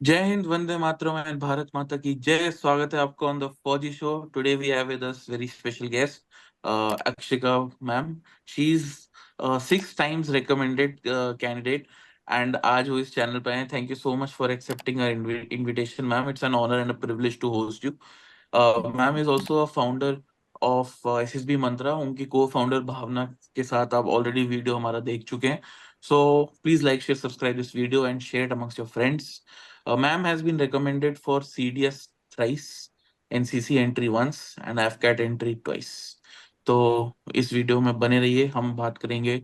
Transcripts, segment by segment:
जय हिंद, वंदे मातरम एंड भारत माता की जय। स्वागत है आपको on the Fauji show. Today we have with us very special guest, Akshika ma'am. She is 6 times recommended candidate and आज वो इस चैनल पे हैं। Thank you so much for accepting our invitation ma'am. It's an honour and a privilege to host you. Ma'am is also a founder of SSB Mantra. उनकी को founder भावना के साथ आप ऑलरेडी वीडियो हमारा देख चुके हैं। So please like, share, subscribe this video and share it amongst your friends. Ma'am has been recommended for CDS thrice, NCC entry once and AFCAT entry twice. तो इस वीडियो में बने रहिए। हम बात करेंगे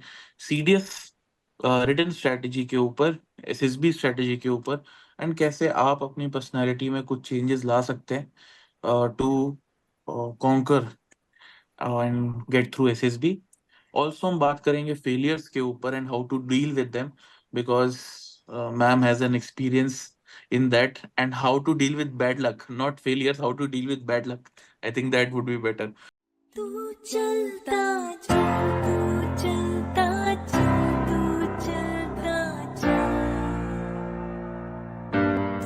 CDS रिटर्न स्ट्रेटजी के ऊपर, SSB स्ट्रेटजी के ऊपर एंड कैसे आप अपनी पर्सनालिटी में कुछ चेंजेस ला सकते हैं to conquer and get through SSB. Also हम बात करेंगे फेलियर्स के ऊपर and how to deal with them, because ma'am has an experience in that, and how to deal with bad luck, not failures, how to deal with bad luck. I think that would be better. तू चलता जा, तू चलता जा, तू चलता जा,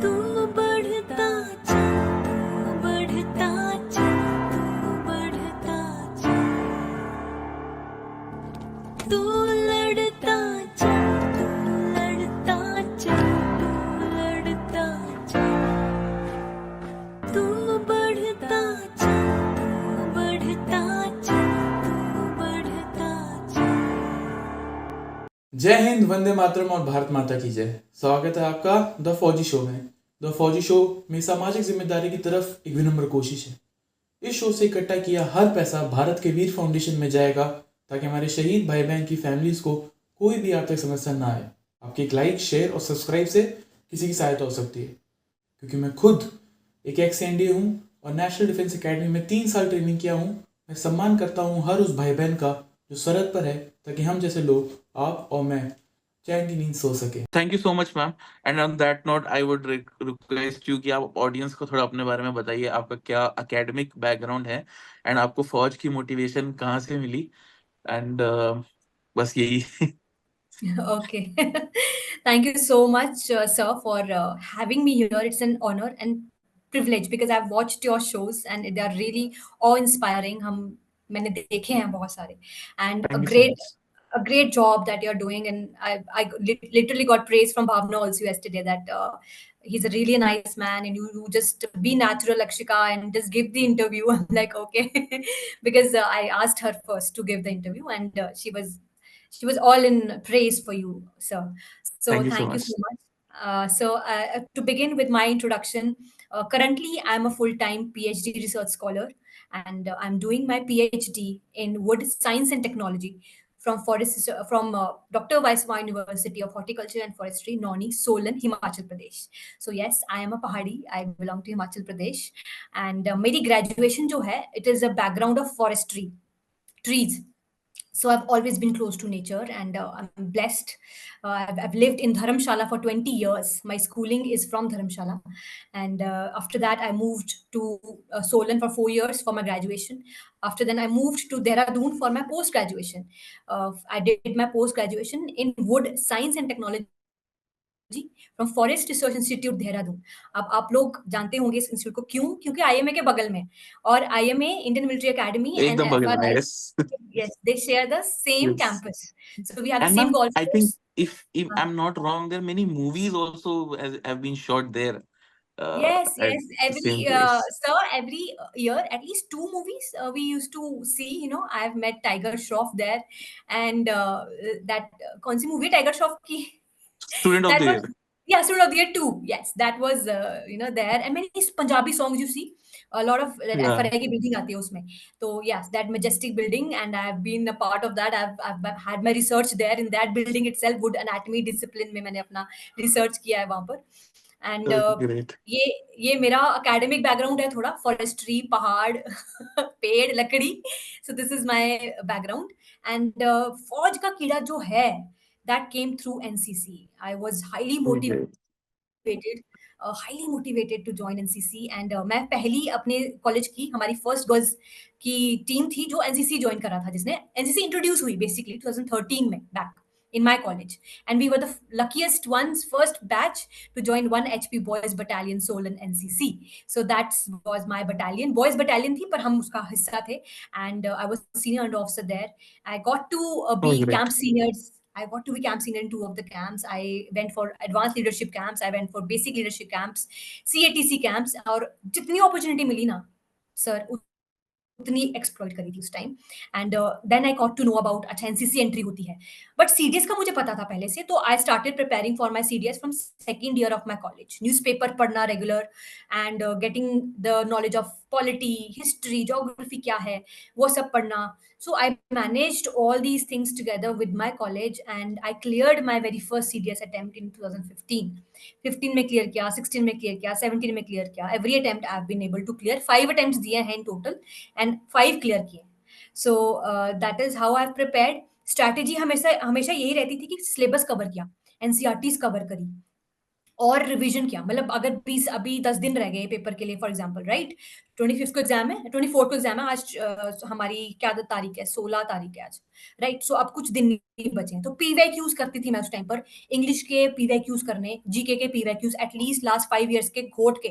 तू बढ़ता जा, तू बढ़ता जा, तू बढ़ता जा, तू लड़ता जा, तू लड़ता जा, तू लड़ता जा, तू बढ़ता जा, तू बढ़ता जा, तू बढ़ता जा। जय हिंद, वंदे मातरम और भारत माता की जय। स्वागत है आपका द फौजी शो में। द फौजी शो में सामाजिक जिम्मेदारी की तरफ एक विनम्र कोशिश है। इस शो से इकट्ठा किया हर पैसा भारत के वीर फाउंडेशन में जाएगा, ताकि हमारे शहीद भाई बहन की फैमिलीज को कोई भी आर्थिक समस्या ना आए। आपके एक लाइक, शेयर और सब्सक्राइब से किसी की सहायता हो सकती है, क्योंकि मैं खुद एक एक्स एनडीए हूँ और नेशनल डिफेंस एकेडमी में 3 साल ट्रेनिंग किया हूँ। मैं सम्मान करता हूँ हर उस भाई बहन का जो सरहद पर है, ताकि हम जैसे लोग, आप और मैं, चैन की नींद सो सके। Thank you so much ma'am. And on that note I would request you कि आप ऑडियंस को थोड़ा अपने बारे में बताइए। आपका क्या एकेडमिक बैकग्राउंड है एंड आपको फौज की मोटिवेशन कहाँ से मिली एंड बस यही। Okay. Thank you so much, sir, for having me here. It's an honor and privilege because I've watched your shows and they are really awe-inspiring. मैंने देखे हैं बहुत सारे, and thank you so much. a great job that you're doing. And I literally got praise from Bhavna also yesterday that he's a really nice man, and you just be natural, Akshika, and just give the interview. I'm like, okay, because I asked her first to give the interview, and she was all in praise for you, sir. So thank you so thank you much. so much. To begin with my introduction, currently I'm a full-time PhD research scholar, and I'm doing my PhD in wood science and technology from Dr. Vaiswa University of Horticulture and Forestry, Nauni, Solan, Himachal Pradesh. So yes, I am a Pahadi. I belong to Himachal Pradesh, and मेरी graduation जो है, it is a background of forestry, trees. So I've always been close to nature, and I'm blessed. I've lived in Dharamshala for 20 years. My schooling is from Dharamshala, and after that I moved to Solan for 4 years for my graduation. After then I moved to Dehradun for my post graduation. I did my post graduation in wood science and technology from forest research institute Dehradun. अब आप लोग जानते होंगे इस institute को, क्यों? क्योंकि IMA के बगल में, और IMA Indian military academy and एकदम बगल में, FRI, yes. yes, they share the same yes. campus. So we have the and same ma'am golf I course. Think if I'm not wrong, there are many movies also have been shot there Yes, at yes. the same Every place. sir, every year, at least 2 movies we used to see. I've met Tiger Shroff there, and that कौन सी movie Tiger Shroff की? Student of That the was, year. yeah, Student of the Year 2. Yes, that was there. And many Punjabi songs you see. A lot of Yeah. FRI की building आती है उसमें. So yes, that majestic building, and I've been a part of that. I've had my research there in that building itself. Wood anatomy discipline में मैंने अपना research किया है वहाँ पर. And Great. ये मेरा academic background है थोड़ा, forestry, पहाड़, पेड़, लकड़ी. So this is my background. And फौज का कीड़ा जो है, that came through NCC. I was Great. highly motivated to join NCC, and मैं पहली अपने कॉलेज की, हमारी फर्स्ट गर्ल्स की टीम थी जो NCC ज्वाइन करा था, जिसने NCC इंट्रोड्यूस हुई बेसिकली 2013 में back. in my college, and we were the luckiest ones, first batch to join 1 HP boys battalion Solan NCC. So that was my battalion, boys battalion thi, par hum uska hissa the. And I was senior under officer there. I got to be Oh, great. camp seniors. I got to be camp senior in 2 of the camps. I went for advanced leadership camps, I went for basic leadership camps, CATC camps, और जितनी opportunity मिली ना sir उतनी exploit करी थी उस time. And then I got to know about अच्छा NCC entry होती है, बट सीडीएस का मुझे पता था पहले से. तो I started preparing for my CDS from second year of my college. Newspaper पढ़ना regular and getting the knowledge of polity, history, geography क्या है वो सब पढ़ना. So I managed all these things together with my college and I cleared my very first CDS attempt in 2015. 15 में clear किया, 16 में clear किया, 17 में क्लियर किया. Every attempt I have been able to clear. 5 attempts दिए हैं in total and 5 clear किए. So that is how I have prepared. Strategy हमेशा हमेशा यही रहती थी कि सिलेबस कवर किया, एनसीईआरटीज कवर करी और रिवीजन किया. मतलब अगर 20 अभी 10 दिन रह गए पेपर के लिए फॉर एग्जांपल, राइट, 25 को एग्जाम है, 24 को एग्जाम है. आज हमारी क्या तारीख है, 16 तारीख है आज, राइट. सो अब कुछ दिन नहीं बचे हैं. तो पीवाईक्यूज करती थी मैं उस टाइम पर. इंग्लिश के पीवाईक्यूज करने, जीके के पीवाईक्यूज एटलीस्ट लास्ट 5 इयर्स के घोट के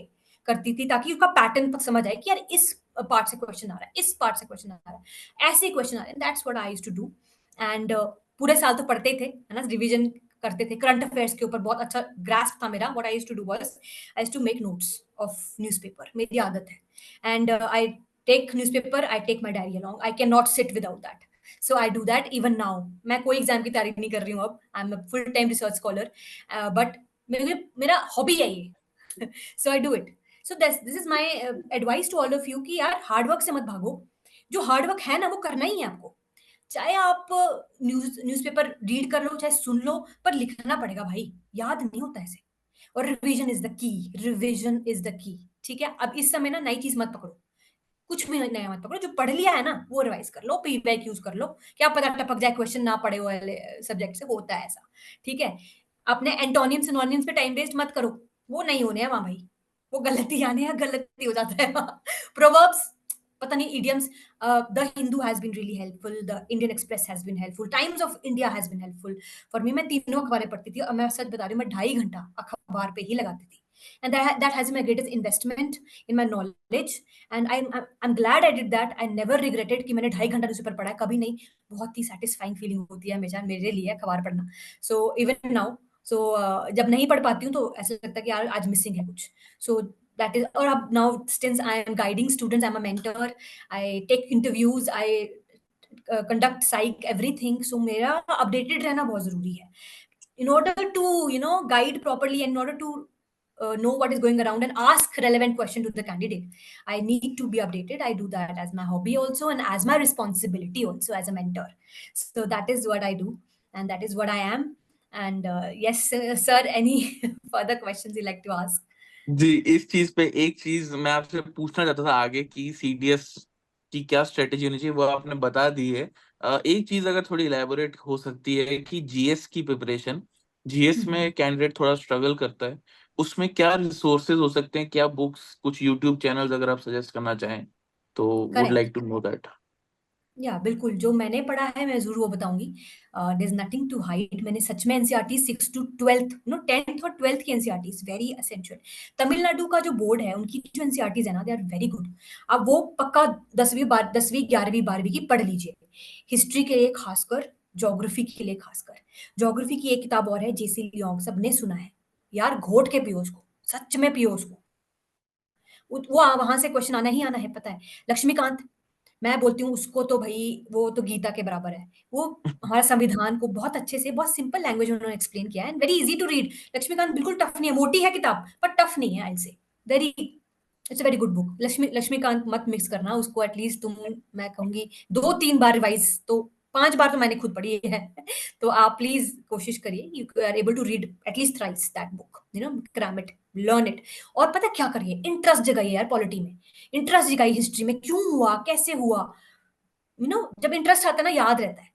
करती थी, ताकि उसका पैटर्न समझ आए कि यार इस पार्ट से क्वेश्चन आ रहा है, इस पार्ट से क्वेश्चन आ रहा है, ऐसे क्वेश्चन आ रहे हैं. That's what I used to do. And पूरे साल तो पढ़ते थे, है ना, रिवीजन करते थे. करंट अफेयर्स के ऊपर बहुत अच्छा ग्रास्प था मेरा. What I used to do was I used to make notes of newspaper. मेरी आदत है. And I take newspaper, I take my diary along. I can not sit without that. So I do that even now. मैं कोई exam की तैयारी नहीं कर रही हूँ अब. I am a full time research scholar, but मेरा हॉबी है ये. So I do it. So this is my advice to all of you कि यार हार्ड वर्क से मत भागो. जो हार्ड वर्क है ना वो करना ही है आपको. चाहे आप न्यूज़पेपर रीड कर लो, चाहे सुन लो, पर लिखना पड़ेगा भाई. याद नहीं होता ऐसे. और revision is the key. Revision is the key. ठीक है. अब इस समय ना नई चीज मत पकड़ो, कुछ भी नया मत पकड़ो. जो पढ़ लिया है ना वो रिवाइज कर लो, पीवाईक्यूज यूज कर लो. क्या पता टपक जाए क्वेश्चन ना पढ़े वाले सब्जेक्ट से, होता है ऐसा. ठीक है. अपने एंटोनियम्स सिनोनिम्स पे टाइम वेस्ट मत करो, वो नहीं होने हैं वहां भाई. वो गलती आने हैं, गलती हो जाता है. प्रोवर्ब्स, पता नहीं, idioms. The Hindu has been really helpful. The Indian Express has been helpful. Times of India has been helpful for me. मैं तीनों अखबारें पढ़ती थी और मैं सच बता रही हूँ, मैं 2.5 घंटा अखबार पे ही लगाती थी. And that has been my greatest investment in my knowledge. And I'm glad I did that. I never regretted कि मैंने 2.5 घंटा न्यूज़पेपर पढ़ा है, कभी नहीं. बहुत ही satisfying feeling होती है हमेशा मेरे लिए अखबार पढ़ना. So even now, so जब नहीं पढ़ पाती हूँ तो ऐसा लगता है कि यार आज मिसिंग है कुछ. So that is, or now since I am guiding students, I'm a mentor, I take interviews, I conduct psych, everything. So मेरा updated रहना बहुत जरूरी है. In order to guide properly, and in order to know what is going around and ask relevant question to the candidate, I need to be updated. I do that as my hobby also and as my responsibility also as a mentor. So that is what I do and that is what I am. And yes, sir, any further questions you like to ask? जी, इस चीज पे एक चीज मैं आपसे पूछना चाहता था आगे कि सीडीएस की क्या स्ट्रेटेजी होनी चाहिए, वो आपने बता दी है. एक चीज अगर थोड़ी इलेबोरेट हो सकती है कि जीएस की प्रिपरेशन, जीएस में कैंडिडेट थोड़ा स्ट्रगल करता है, उसमें क्या रिसोर्सेज हो सकते हैं, क्या बुक्स, कुछ यूट्यूब चैनल्स अगर आप सजेस्ट करना चाहें तो would like to know that. या बिल्कुल, जो मैंने पढ़ा है मैं ज़रूर वो बताऊँगी. There is nothing to hide. मैंने सच में एनसीईआरटी 6 टू 12th 10th और 12th की NCERT is very essential. Tamil Nadu का जो बोर्ड है उनकी जो एनसीईआरटीज़ है ना, दे आर वेरी गुड. आप वो पक्का 10वीं 11वीं 12वीं की पढ़ लीजिए. हिस्ट्री के लिए खासकर, ज्योग्राफी के लिए खासकर. ज्योग्राफी की एक किताब और है, जेसी लियोंग, सबने सुना है. यार घोट के पियो उसको, सच में पियो उसको. वो वहाँ से क्वेश्चन आना ही आना है, पता है. लक्ष्मीकांत, मैं बोलती हूँ उसको तो भई वो तो गीता के बराबर है. वो हमारा संविधान को बहुत अच्छे से, बहुत सिंपल लैंग्वेज में उन्होंने एक्सप्लेन किया है and very easy to read. Laxmikanth बिल्कुल टफ नहीं है, मोटी है किताब पर टफ नहीं है. I will say very, it's a very good book. Laxmikanth मत मिक्स करना उसको. एटलीस्ट तुम, मैं कहूँगी 2-3 बार रिवाइज़, तो 5 बार तो मैंने खुद पढ़ी है. तो आप प्लीज़ कोशिश करिए, you are able to read at least thrice that book, cram it, learn it. और पता क्या करिए, इंटरेस्ट जगाइए यार पॉलिटी में. इंटरेस्ट जगाइए हिस्ट्री में, क्यों हुआ, कैसे हुआ. जब इंटरेस्ट आता है ना, याद रहता है.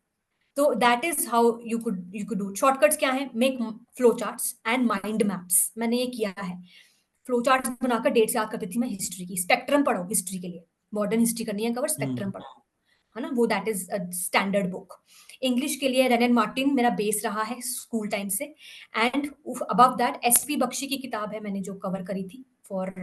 तो that is how you could do. Shortcuts क्या है? Make flow charts and mind maps. मैंने ये किया है. फ्लो चार्ट्स बनाकर डेट्स याद करती थी मैं हिस्ट्री की. स्पेक्ट्रम पढ़ो हिस्ट्री के लिए, मॉडर्न हिस्ट्री करनी है कवर, स्पेक्ट्रम पढ़ो. है ना, वो that is a standard book. English के लिए रेनन मार्टिन मेरा बेस रहा है स्कूल टाइम से। And above that SP Bakshi की किताब है, मैंने जो कवर करी थी फॉर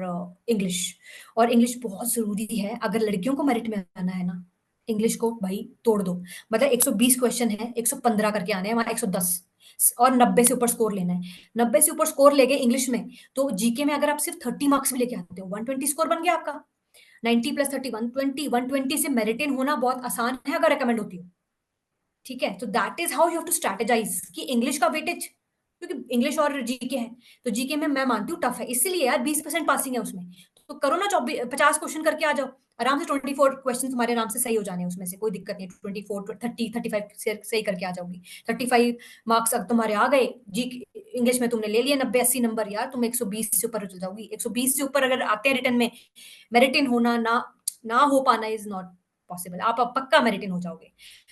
इंग्लिश। और इंग्लिश बहुत जरूरी है अगर लड़कियों को मेरिट में आना है ना, इंग्लिश को भाई तोड़ दो। मतलब 120 क्वेश्चन है, 115 करके आने हैं, वहां 110 और 90 से ऊपर स्कोर लेना है। 90 से ऊपर स्कोर लेके इंग्लिश में, तो जीके में अगर आप सिर्फ 30 मार्क्स भी लेके आते हो, 120 स्कोर बन गया आपका। 90 प्लस 30 120, 120 से मेरिटिन होना बहुत आसान है अगर रिकमेंड होती हो। ठीक है, तो that is how you have to strategize कि इंग्लिश का वेटेज, क्योंकि इंग्लिश और जीके है, तो जीके में मैं मानती हूँ टफ है, इसीलिए यार 20% पासिंग है उसमें। तो करो ना 50 क्वेश्चन करके आ जाओ आराम से। 24 क्वेश्चन तुम्हारे आराम से सही हो जाने हैं उसमें से, कोई दिक्कत नहीं। 24 30 35 से सही करके आ जाओगी। 35 मार्क्स अगर तुम्हारे आ गए जी, इंग्लिश में तुमने ले लिए 90 80 नंबर, यार तुम 120 से ऊपर चल जाओगी। 120 से ऊपर अगर आते हैं रिटर्न में, मेरिटिन होना ना हो पाना इज नॉट पॉसिबल। आप पक्का मेरिटिन हो जाओगे।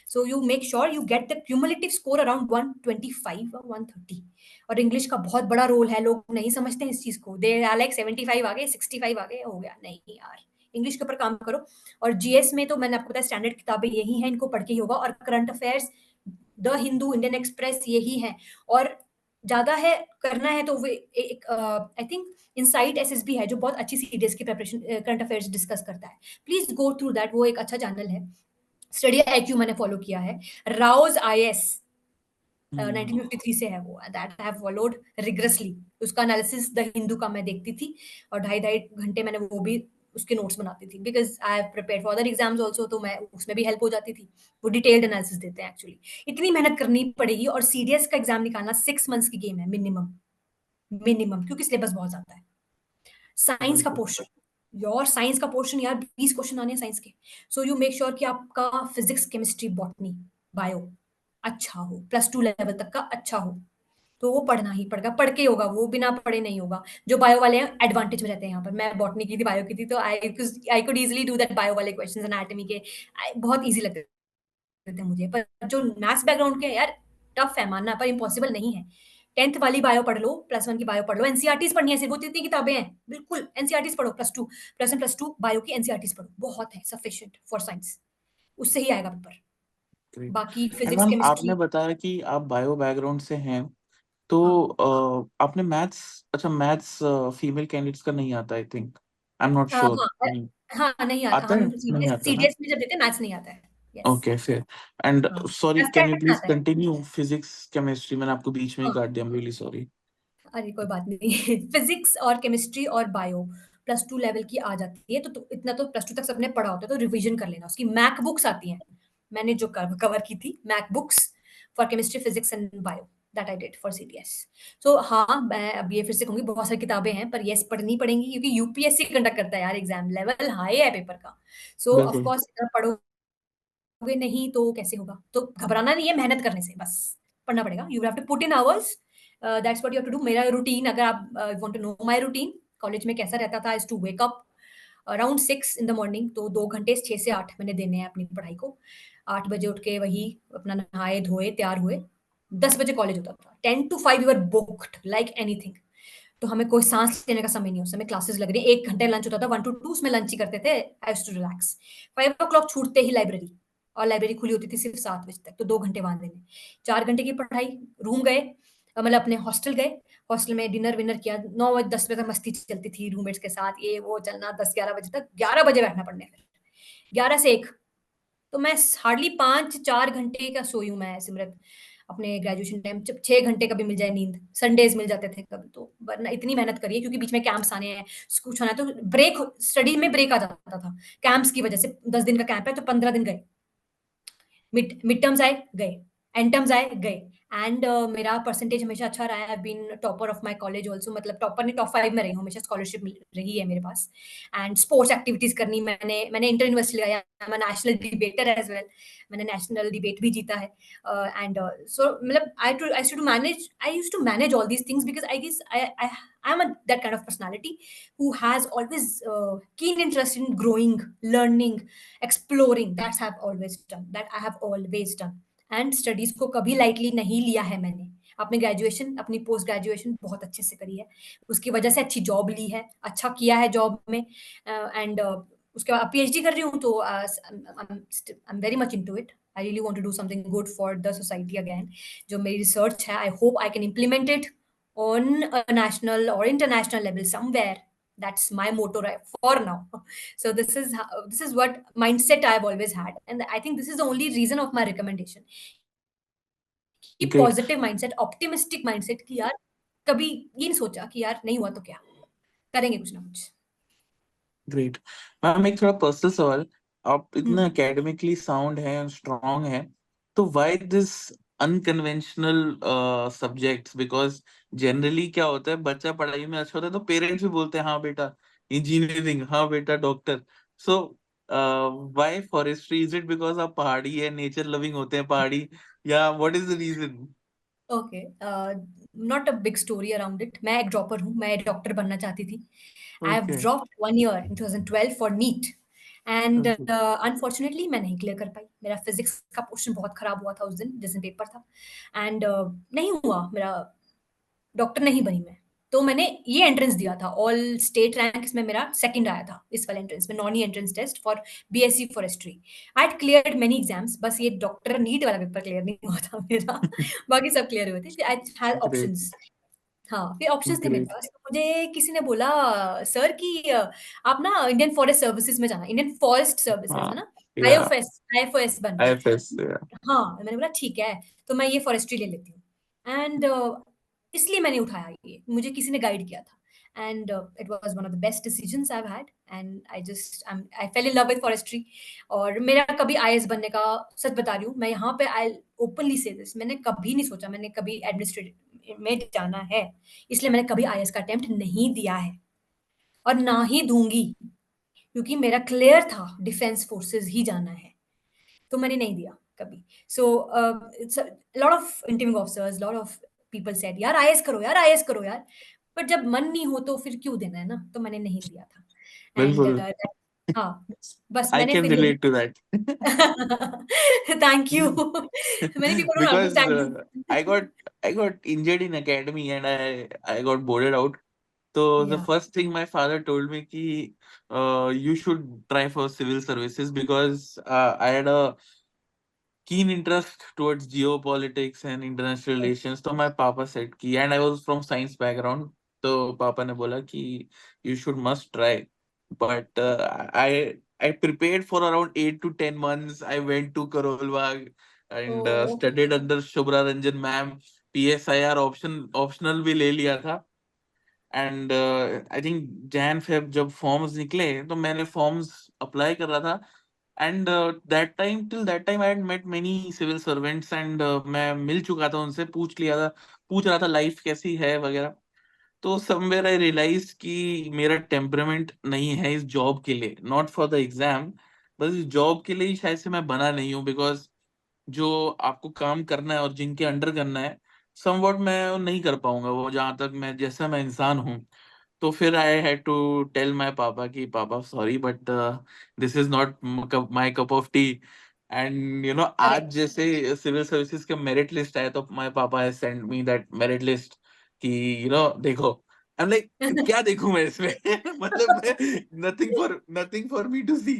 So you make sure you get the cumulative score around 125 और 130। और इंग्लिश का बहुत बड़ा रोल है, लोग नहीं समझते हैं इस चीज को। दे आर लाइक 75 आ गए, 65 आ गए, हो गया। नहीं यार, इंग्लिश के ऊपर काम करो। और जीएस में तो मैंने आपको बताया स्टैंडर्ड किताबें यही हैं, इनको पढ़ के ही होगा। और current affairs the Hindu, Indian express यही है। और ज्यादा है करना है तो एक आई थिंक इनसाइट एसएसबी है जो बहुत अच्छी सीडीएस की प्रिपरेशन करंट अफेयर्स डिस्कस करता है। प्लीज गो थ्रू दैट, वो एक अच्छा चैनल है। स्टडी आईक्यू मैंने फॉलो किया है। राउज आईएएस 1953 से है वो, that I have followed rigorously. उसका एनालिसिस द हिंदू का मैं देखती थी और 2.5 घंटे मैंने वो भी उसके नोट्स बनाती थी, because I have prepared for other exams also, तो मैं उसमें भी हेल्प हो जाती थी। वो डिटेल्ड एनालिसिस देते हैं एक्चुअली। इतनी मेहनत करनी पड़ेगी। और सीडीएस का एग्जाम निकालना 6 मंथ्स की गेम है मिनिमम, मिनिमम, क्योंकि सिलेबस बहुत ज्यादा है। साइंस का बिल्कुल। पोर्शन, योर साइंस का पोर्शन यार 20 क्वेश्चन आने हैं साइंस के। सो यू मेक श्योर कि आपका फिजिक्स केमिस्ट्री बॉटनी बायो अच्छा हो, +2 लेवल तक का अच्छा हो। तो वो पढ़ना ही पड़ेगा, पढ़ के ही होगा, वो बिना पढ़े नहीं होगा। जो बायो वाले हैं एडवांटेज में रहते हैं यहाँ पर। मैं बॉटनी की थी, बायो की थी, तो I could easily do that bio वाले क्वेश्चंस एनाटॉमी के। बहुत इजी लगते थे मुझे। पर जो मैथ्स बैकग्राउंड के हैं यार, टफ है मानना, पर इम्पॉसिबल नहीं है। 10th वाली बायो पढ़ लो, +1 की बायो पढ़ लो, एनसीईआरटीज पढ़नी है सिर्फ, वो इतनी किताबें हैं बिल्कुल। एनसीईआरटीज पढ़ो, +2 +1 +2 बायो की एनसीईआरटीज पढ़ो, बहुत है सफिशिएंट फॉर साइंस। उससे ही आएगा पेपर। ग्रेट। बाकी एंड फिजिक्स मैम आपने केमिस्ट्री। बताया कि आप बायो बैकग्राउंड से हैं, तो हाँ आपने मैथ्स, अच्छा मैथ्स फीमेल कैंडिडेट्स का नहीं आता I think, I am not sure. हाँ हाँ, नहीं आता। आता है? हम नहीं सीडीएस आता ना? सीडीएस में जब देते हैं मैथ्स नहीं आता है। यस। ओके फिर। एंड हाँ, सॉरी, कैन यू एस्टेट में प्लीज आता है। कंटिन्यू फिजिक्स केमिस्ट्री, मैंने आपको बीच में ही हाँ, काट दिया, आई एम रियली सॉरी। अरे कोई बात नहीं। फिजिक्स और केमिस्ट्री और बायो +2 लेवल की आ जाती है, तो इतना तो +2 तक सबने पढ़ा होता है, तो रिवीजन कर लेना। उसकी मैक बुक्स आती हैं, मैंने जो कवर की थी mac books for chemistry physics and bio, that I did for CDS. So हाँ, मैं अब ये फिर से कहूंगी, बहुत सारी किताबें हैं, पर यस पढ़नी पड़ेंगी, क्योंकि यूपीएससी कंडक्ट करता है यार एग्जाम, लेवल हाई है पेपर का। सो ऑफ बिल्कुल। कोर्स इतना पढ़ोगे नहीं तो कैसे होगा। तो घबराना नहीं है, मेहनत करने से बस पढ़ना पड़ेगा। You have to put in hours, that's what you have to do. मेरा रूटीन, अगर आप want to know my routine college में कैसा रहता था, is to wake up around 6 in the morning. तो 2 घंटे 6 से 8 मैंने देने हैं अपनी पढ़ाई को। 8 बजे उठ के वही अपना नहाए धोए तैयार हुए, 10 बजे कॉलेज होता था। 10 to 5 you are booked like anything. तो हमें कोई सांस लेने का समय नहीं है, उस समय क्लासेस लग रही है। 1 घंटे लंच होता था, 1 to 2 उसमें लंच ही करते थे। आई टू रिलैक्स। 5 o'clock छूटते ही लाइब्रेरी, और लाइब्रेरी खुली होती थी सिर्फ 7 बजे तक, तो 2 घंटे वहां देने। 4 घंटे की पढ़ाई, रूम गए, मतलब अपने हॉस्टल गए, हॉस्टल में डिनर विनर किया। 9 बजे 10 बजे तक मस्ती चलती थी रूममेट्स के साथ, ये वो चलना, 10 11 बजे तक। 11 बजे बैठना पढ़ने, फिर 11 से 1। तो मैं हार्डली 5 4 घंटे का सोई हूँ मैं सिमरत अपने ग्रेजुएशन टाइम। जब 6 घंटे कभी मिल जाए नींद, संडेज मिल जाते थे कभी, तो वरना इतनी मेहनत करी है, क्योंकि बीच में कैंप्स आने हैं, कुछ होना है, तो ब्रेक, स्टडी में ब्रेक आ जाता था कैंप्स की वजह से। 10 दिन का कैंप है तो 15 दिन गए। मिड टर्म्स आए गए, एंड टर्म्स आए गए। एंड मेरा परसेंटेज हमेशा अच्छा रहा है। I been topper of my college also, मतलब टॉपर नहीं, टॉप 5 में रही हूँ हमेशा। स्कॉलरशिप रही है मेरे पास। एंड स्पोर्ट्स एक्टिविटीज करनी, मैंने इंटर यूनिवर्सिटी लगाया, मैं नेशनल डिबेटर एज वेल, मैंने नेशनल डिबेट भी जीता है। एंड सो मतलब I used to manage all these things, because I guess I am that kind of personality who has always keen interest in growing, learning, exploring. That I have always done. And studies को कभी lightly नहीं लिया है मैंने। अपने graduation, अपनी post graduation बहुत अच्छे से करी है, उसकी वजह से अच्छी जॉब ली है, अच्छा किया है जॉब में। एंड उसके बाद PhD कर रही हूँ, तो I'm very much into it. I really want to do something good for the society again. जो मेरी research है, I hope I can implement it on a national or international level somewhere. That's my motto right for now. So this is what mindset I've always had, and I think this is the only reason of my recommendation. कि Great. Positive mindset, optimistic mindset, कि यार कभी ये नहीं सोचा कि यार नहीं हुआ तो क्या, करेंगे कुछ ना कुछ। ग्रेट मैम, एक थोड़ा पर्सनल सवाल, आप इतना हम्म। एकेडमिकली साउंड है, स्ट्रांग है, तो why this unconventional subjects? Because generally क्या होता है, बच्चा पढ़ाई में अच्छा होता है तो पेरेंट्स भी बोलते हैं हाँ बेटा इंजीनियरिंग, हाँ बेटा doctor. So why forestry? Is it because आप पहाड़ी है, नेचर लविंग होते हैं पहाड़ी, या what is the reason? Okay, not a big story around it. मैं एक ड्रॉपर हूँ, मैं डॉक्टर बनना चाहती थी। I have okay. Dropped 1 year in 2012 for NEET, and unfortunately मैं नहीं क्लियर कर पाई। मेरा फिजिक्स का पोर्शन बहुत खराब हुआ था उस दिन जिस दिन पेपर था, एंड नहीं हुआ मेरा, डॉक्टर नहीं बनी मैं। तो मैंने ये एंट्रेंस दिया था, ऑल स्टेट रैंक्स में मेरा सेकंड आया था इस वाले एंट्रेंस में, non E entrance test for BSc forestry. I had cleared many exams, बस ये डॉक्टर नीट वाला पेपर क्लियर नहीं हुआ था मेरा। बाकी सब क्लियर हुए थे। I had great. ऑप्शंस। हाँ, फिर ऑप्शंस थे मेरे ग्रेट। पास, तो मुझे किसी ने बोला सर कि आप ना इंडियन फॉरेस्ट सर्विसेज में जाना, इंडियन फॉरेस्ट सर्विसेज हाँ, है ना, या आईएफएस बनना है। आईएफएस। हाँ, मैंने बोला ठीक है, तो मैं ये फॉरेस्ट्री ले लेती हूँ। एंड इसलिए मैंने उठाया ये, मुझे किसी ने गाइड किया था, and it was one of the best decisions I have had, and I fail in love with forestry. और मेरा कभी आईएएस बनने का, सच बता रही हूँ मैं यहाँ पे, आई ओपनली से दिस, मैंने कभी नहीं सोचा मैंने कभी एडमिनिस्ट्रेटिव में जाना है, इसलिए मैंने कभी आईएएस का अटेम्प्ट नहीं दिया है और ना ही दूंगी, क्योंकि मेरा क्लियर था डिफेंस फोर्सेस ही जाना है, तो मैंने नहीं दिया कभी। So it's lot of interview officers, lot of people said यार आईएएस करो यार, आईएएस करो यार, बट जब मन नहीं हो तो फिर क्यों देना है ना, तो मैंने नहीं दिया था। एंड बिल्कुल। हाँ, बस I मैंने can फिर यही relate to that. Thank you. Many people don't Because understand this. I got injured in academy and I got boarded out. So the या, first thing my father told me कि you should try for civil services, because I had a keen interest towards geopolitics and international relations. तो my papa said कि, and I was from science background, तो पापा ने बोला कि you should must try. But I prepared for around 8 to 10 months. I went to Karol Bagh and O, studied under Shubhra Ranjan ma'am. PSIR optional भी ले लिया था. And I think Jan Feb जब फॉर्म्स निकले तो मैंने forms apply कर रहा था. And that time I had met many civil servants, and मैं मिल चुका था उनसे, पूछ रहा था लाइफ कैसी है वगैरह. तो समवेयर आई रियलाइज कि मेरा टेम्परामेंट नहीं है इस जॉब के लिए, नॉट फॉर द एग्जाम, बस इस जॉब के लिए ही शायद से मैं बना नहीं हूँ. बिकॉज जो आपको काम करना है और जिनके अंडर करना है, समवॉट मैं नहीं कर पाऊंगा वो, जहां तक मैं जैसा मैं इंसान हूँ. तो फिर I had to tell my papa कि papa sorry, but this is not my cup of tea. And आज करेक्ट। जैसे सिविल सर्विसेज का मेरिट लिस्ट आया तो my papa has send me that merit list कि देखो. आई एम लाइक, क्या देखूं मैं इसमें? मतलब nothing for me to see.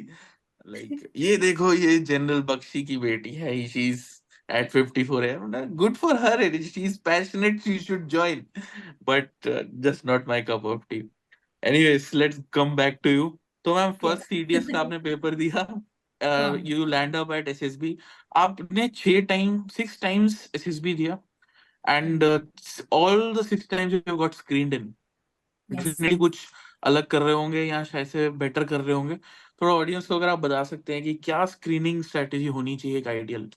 Like ये देखो, ये जनरल बख्शी की बेटी है, शी इज at 54 है. Good for her, she's passionate, she should join, but just not my cup of tea. Anyways, let's come back to you. तो ma'am yes. First CDS का आपने पेपर दिया, हाँ, you land up at SSB. आपने 6 times SSB दिया, and all the 6 times you got screened in. Yes. Definitely कुछ अलग कर रहे होंगे या शायद से बेटर कर रहे होंगे. थोड़ा ऑडियंस को अगर आप बता सकते हैं कि क्या स्क्रीनिंग स्ट्रेटेजी होनी चाहिए एक ideal.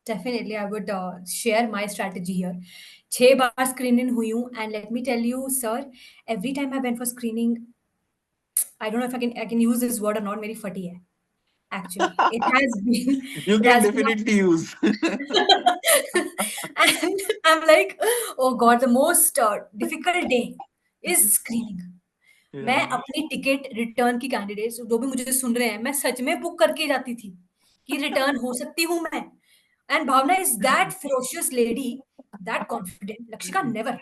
Definitely, I would share my strategy here. 6 bar screen इन हुई हूँ, and let me tell you, sir, every time I went for screening, I don't know if I can use this word or not. मेरी फटी है. Actually, it has been You it can has been. definitely use. And I'm like, oh God, the most difficult day is screening. मैं Yeah. अपनी ticket return की candidates जो भी मुझे सुन रहे हैं, मैं सच में बुक करके जाती थी कि रिटर्न हो सकती हूँ मैं. And Bhavna is that ferocious lady, that confident. Lakshika never.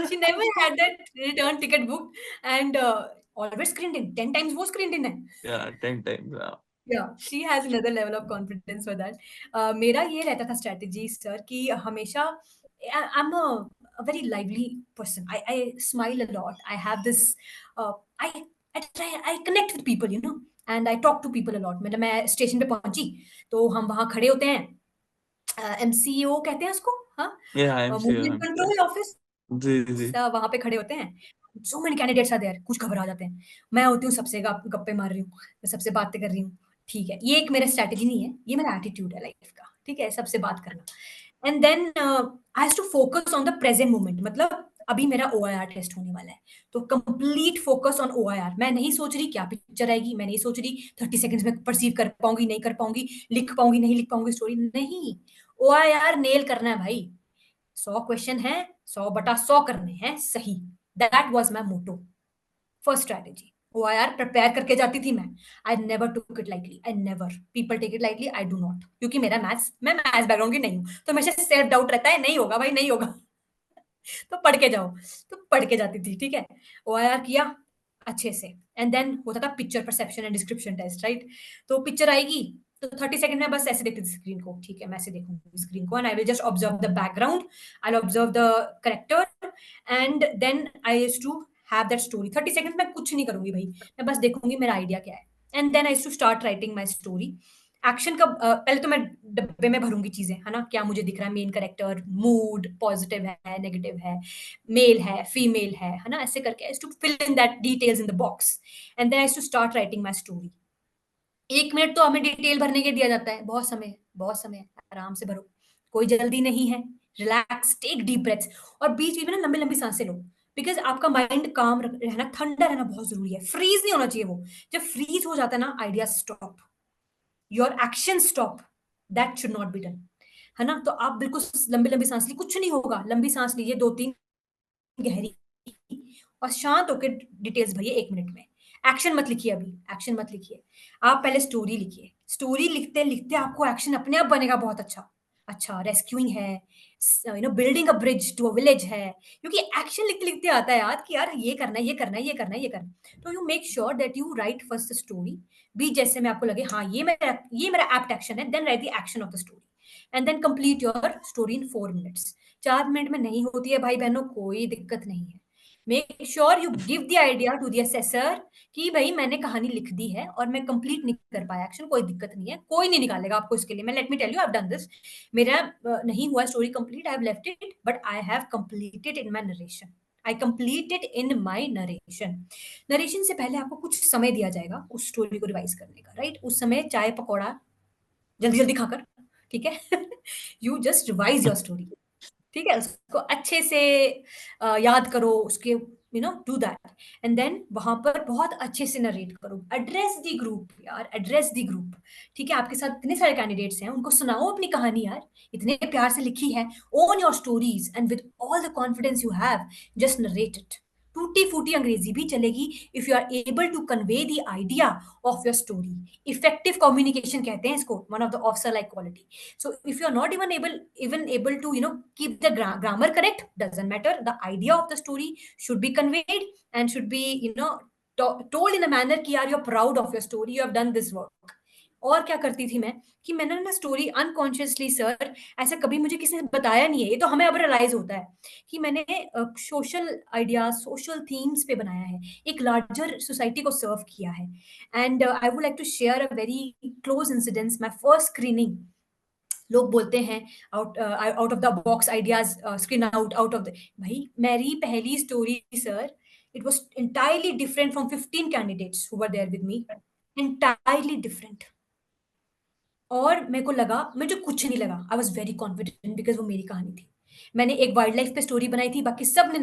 She never had that return ticket booked, and always screened in. 10 times वो screened in है. Yeah, 10 times. Yeah, she has another level of confidence for that. मेरा ये रहता था strategy sir कि हमेशा I'm a very lively person. I smile a lot. I have this I I connect with people, you know, and I talk to people a lot. मतलब मैं station पे पहुंची तो हम वहां खड़े होते हैं, MCO कहते हैं उसको, हाँ, Yeah, I'm movement sure. Control office, जी जी. वहां पे खड़े होते हैं. So many candidates are there, कुछ घबरा जाते हैं. मैं होती हूँ सबसे गप्पे मार रही हूँ, मैं सबसे बातें कर रही हूँ. ठीक है, ये एक मेरा स्ट्रैटेजी नहीं है, ये मेरा एटीट्यूड है लाइफ का. ठीक है, सबसे बात करना. And then I have to focus on the present moment. मतलब अभी मेरा OIR टेस्ट होने वाला है, तो कंप्लीट फोकस ऑन OIR. मैं नहीं सोच रही क्या पिक्चर आएगी, मैं नहीं सोच रही 30 सेकंड्स में परसीव कर पाऊंगी नहीं कर पाऊंगी, लिख पाऊंगी नहीं लिख पाऊंगी स्टोरी. नहीं, OIR नेल करना है भाई. 100 क्वेश्चन है, 100/100 करने हैं सही. That was my motto. First strategy, OIR prepare करके जाती थी मैं. I never took it lightly, I never. People take it lightly, I do not. क्योंकि मैं मैथ्स बैकग्राउंड की नहीं हूँ, तो हमेशा सेल्फ डाउट रहता है, नहीं होगा भाई, नहीं होगा. तो पढ़ के जाओ. तो पढ़ के जाती थी. ठीक है, OIR किया अच्छे से. एंड देन होता था picture perception and description test, right. तो पिक्चर आएगी तो 30 सेकंड में बस ऐसे देखती थी स्क्रीन को. ठीक है, मैं ऐसे देखूंगी स्क्रीन को, and I will just observe the background, I will observe the character, and then I used to have that story. 30 second में कुछ नहीं करूंगी भाई, मैं बस देखूंगी मेरा आइडिया क्या है. And then I used to start writing my story. Action का पहले तो मैं डब्बे में भरूंगी चीजें, है ना, क्या मुझे दिख रहा है, मेन कैरेक्टर, मूड, पॉजिटिव है, नेगेटिव है, मेल है, फीमेल है ना, ऐसे करके I used to fill in that details in the box. And then I used to start writing my story. 1 minute तो हमें डिटेल भरने के दिया जाता है. बहुत समय, आराम से भरो, कोई जल्दी नहीं है. रिलैक्स, टेक डीप ब्रेथ्स, और बीच बीच में ना लंबी लंबी सांसें लो. बिकॉज आपका माइंड काम रहना, ठंडा रहना बहुत जरूरी है. फ्रीज नहीं होना चाहिए वो. जब फ्रीज हो जाता है ना, idea stop, your action stop. That should not be done, है ना. तो आप बिल्कुल लंबी लंबी सांस ली, कुछ नहीं होगा. लंबी सांस लीजिए 2-3 गहरी, और शांत होकर डिटेल्स भरिए 1 मिनट में. एक्शन मत लिखिए अभी, एक्शन मत लिखिए. आप पहले स्टोरी लिखिए. स्टोरी लिखते लिखते आपको एक्शन अपने आप बनेगा बहुत अच्छा. अच्छा, रेस्क्यूइंग है, building a bridge to a village है. क्योंकि एक्शन लिखते लिखते आता है याद कि यार ये करना है, ये करना है, ये करना है, ये करना है. तो you make sure that you write first the story. बी जैसे में आपको लगे हाँ ये मेरा एप्ट एक्शन है, then write the action of the story. And then complete your story in 4 minutes. 4 minute में नहीं होती है भाई बहनों, कोई दिक्कत नहीं है. Make sure you give the idea to the assessor कि भाई मैंने कहानी लिख दी है और मैं कंप्लीट नहीं कर पाया एक्शन, कोई दिक्कत नहीं है, कोई नहीं निकालेगा आपको इसके लिए. मैं let me tell you, I have done this. मेरा नहीं हुआ story complete, I have left it, but I have completed in my narration. I completed in my narration. Narration से पहले आपको कुछ समय दिया जाएगा उस स्टोरी को रिवाइज करने का, राइट. उस समय चाय पकौड़ा जल्दी जल्दी खाकर, ठीक है, you just revise your story. ठीक है, उसको अच्छे से याद करो, उसके डू दैट. एंड देन वहां पर बहुत अच्छे से नरेट करो. एड्रेस दी ग्रुप यार, एड्रेस दी ग्रुप. ठीक है, आपके साथ इतने सारे कैंडिडेट्स हैं, उनको सुनाओ अपनी कहानी यार, इतने प्यार से लिखी है. Own your stories and with all the confidence you have, just narrate it. टूटी फूटी अंग्रेजी भी चलेगी if you are able to convey the idea of your story. Effective communication कहते हैं इसको, one of the officer like quality. So if you're not even able to keep the grammar correct, doesn't matter. The idea of the story should be conveyed and should be told in a manner कि यार you're proud of your story, you have done this work. और क्या करती थी मैं कि मैंने ना स्टोरी अनकॉन्शियसली, सर ऐसा कभी मुझे किसी ने बताया नहीं है, ये तो हमें अब रियलाइज होता है कि मैंने सोशल आइडिया, सोशल थीम्स पे बनाया है, एक लार्जर सोसाइटी को सर्व किया है. And I would like to share a very close incidence. My first screening, लोग बोलते हैं out of the box ideas, screen out of the, भाई मेरी पहली story sir, it was entirely different from 15 candidates who were there with me. entirely different. और मेरे को लगा, मुझे कुछ नहीं लगा. I was very confident because वो मेरी कहानी थी. मैंने एक वाइल्ड लाइफ पे स्टोरी बनाई थी, बाकी सब ने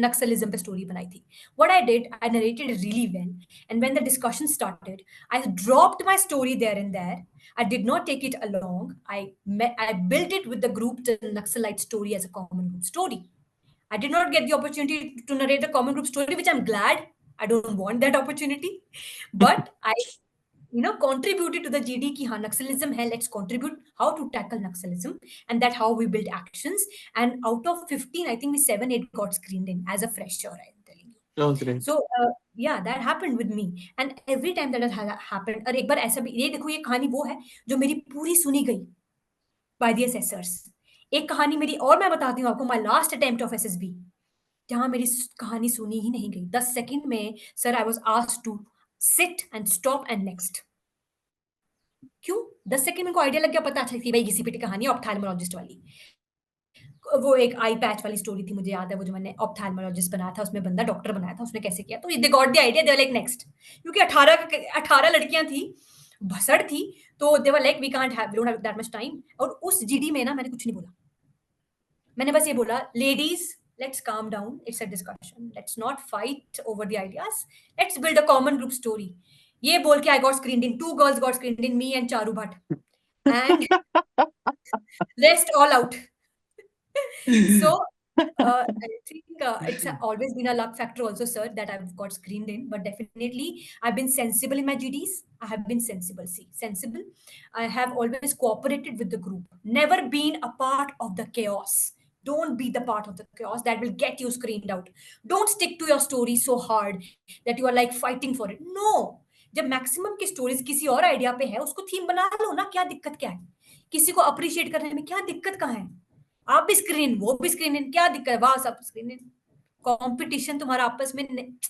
नक्सलिज्म पे स्टोरी बनाई थी. What I did, I narrated really well, and when the discussion started, I dropped my story there and there. I did not take it along. I built it with the group, the Naxalite story, as a common group story. I did not get the opportunity to narrate the common group story, which I'm glad. I don't want that opportunity, but I contributed to the GD ki हाँ Naxalism है, let's contribute how to tackle Naxalism, and that how we build actions. And out of 15, I think we 7-8 got screened in as a fresher, I am telling you. Oh, great. So Yeah, that happened with me. And every time that has happened, और एक बार ऐसा भी, ये देखो ये कहानी वो है जो मेरी पूरी सुनी गई बाय द असेसर्स। एक कहानी मेरी और मैं बताती हूँ आपको, my last attempt of SSB, जहां मेरी कहानी सुनी ही नहीं गई। 10 सेकंड में sir I was asked to sit and stop and next. क्यों? 10 सेकंड में को आइडिया लग गया, पता अच्छा थी भाई घिसी पिटी कहानी ऑप्थेल्मोलॉजिस्ट वाली। वो एक आई पैच वाली स्टोरी थी, मुझे याद है, वो जो मैंने ऑप्थेल्मोलॉजिस्ट बनाया था, उसमें बंदा डॉक्टर बनाया था, उसने कैसे किया, तो they got the idea, they were like next. क्योंकि 18 लड़कियां थी, भसड़ थी, तो they were like we can't have, we don't have that much time. और उस जीडी में ना मैंने कुछ नहीं बोला, मैंने बस ये बोला, ladies let's calm down, it's a discussion, let's not fight over the ideas, let's build a common group story. ये बोल के I got screened in, 2 girls got screened in, me and Charu Bhatt, and rest all out. So, I think it's always been a luck factor also, sir, that I've got screened in. But definitely, I've been sensible in my GDs. I have been sensible. See, sensible. I have always cooperated with the group. Never been a part of the chaos. Don't be the part of the chaos that will get you screened out. Don't stick to your story so hard that you are like fighting for it. No. जब maximum की stories किसी और idea पे है, उसको theme बना लो ना, क्या दिक्कत क्या है? किसी को अप्रिशिएट करने में क्या दिक्कत कहाँ है? आप भी स्क्रीन, वो भी स्क्रीन इन, क्या दिक्कत है? वाह, सब स्क्रीन इन। कंपटीशन तुम्हारा आपस में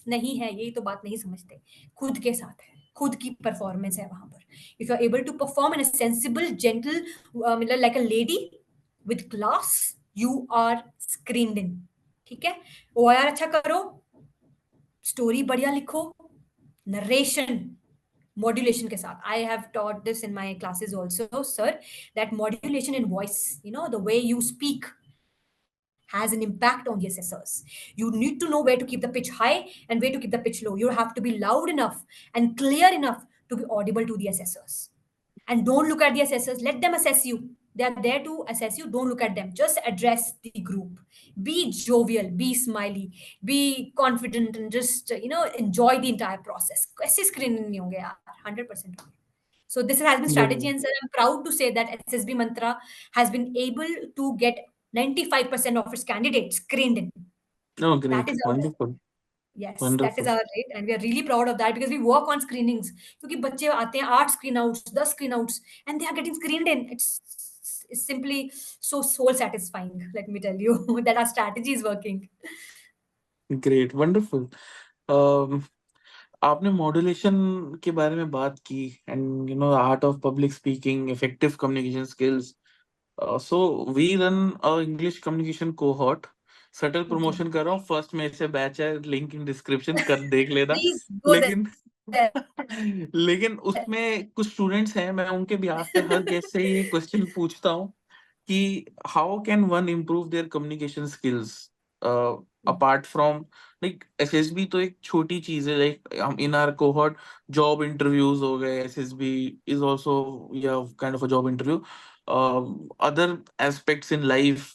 नहीं है, यही तो बात नहीं समझते। खुद के साथ है, खुद की परफॉर्मेंस है वहां पर। If you are able to perform in a sensible gentle, मतलब like a lady with class, you are screened in. ठीक है, ओआईआर अच्छा करो, स्टोरी बढ़िया लिखो, नरेशन modulation के साथ। I have taught this in my classes also, sir, that modulation in voice, you know, the way you speak has an impact on the assessors. You need to know where to keep the pitch high and where to keep the pitch low. You have to be loud enough and clear enough to be audible to the assessors. And don't look at the assessors, let them assess you. They are there to assess you, don't look at them, just address the group. Be jovial, be smiley, be confident, and just enjoy the entire process. ऐसे screen नहीं होंगे यार, 100% होंगे. So this has been strategy, and sir, I'm proud to say that SSB Mantra has been able to get 95% of its candidates screened in. Oh, That great. is our, Wonderful. yes, that Wonderful. is our rate, and we are really proud of that because we work on screenings. क्योंकि बच्चे आते हैं 8 screen outs, 10 screen outs, and they are getting screened in. It's simply so soul satisfying. Let me tell you that our strategy is working. Great. Wonderful. Um, आपने modulation के बारे में बात की, and art of public speaking, effective communication skills. So we run a English communication cohort. Subtle promotion कर रहा हूँ, first में से बैच है, लिंक इन डिस्क्रिप्शन कर देख लेना. Please go लेकिन there. लेकिन उसमें कुछ स्टूडेंट्स हैं, मैं उनके बिहाफ पे हर गेस्ट से ये क्वेश्चन पूछता हूँ कि how can one improve their communication skills apart from, like SSB तो एक छोटी चीज है, like in our cohort job interviews हो गए, एसएसबी इज आल्सो या kind of a job interview, other aspects in life,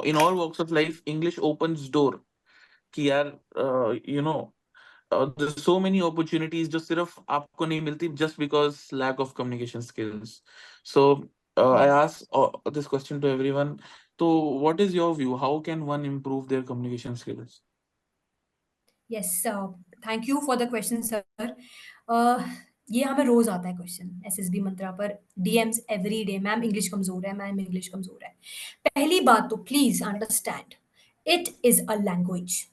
in all walks of life, English opens door. कि यार there's so many opportunities जो सिर्फ आपको नहीं मिलती just because lack of communication skills. So I ask this question to everyone. So what is your view? How can one improve their communication skills? Yes, thank you for the question, sir. ये हमें रोज आता है question SSB मंत्रा पर, DMs every day, ma'am English कमजोर है, ma'am English कमजोर है। पहली बात तो please understand, it is a language.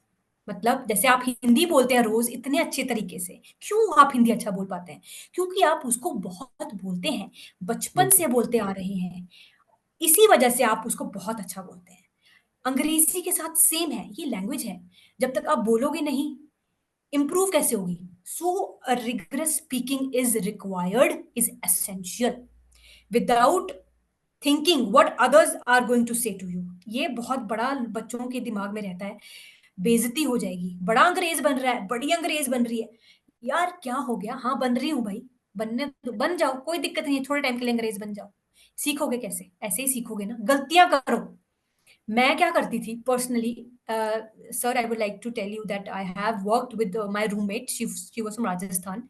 मतलब जैसे आप हिंदी बोलते हैं रोज इतने अच्छे तरीके से, क्यों आप हिंदी अच्छा बोल पाते हैं? क्योंकि आप उसको बहुत बोलते हैं, बचपन से बोलते आ रहे हैं, इसी वजह से आप उसको बहुत अच्छा बोलते हैं। अंग्रेजी के साथ सेम है, ये लैंग्वेज है, जब तक आप बोलोगे नहीं, improve कैसे होगी? So a rigorous speaking is required, is essential, without thinking what others are going to say to you. ये बहुत बड़ा बच्चों के दिमाग में रहता है, बेइज्जती हो जाएगी, बड़ा अंग्रेज बन रहा है, बड़ी अंग्रेज बन रही है। यार क्या हो गया? हाँ बन रही हूँ भाई, बन जाओ, कोई दिक्कत नहीं है, थोड़े टाइम के लिए अंग्रेज बन जाओ। सीखोगे कैसे? ऐसे ही सीखोगे ना, गलतियां करो। मैं क्या करती थी personally, sir I would like to tell you that I have worked with my roommate, she was from Rajasthan,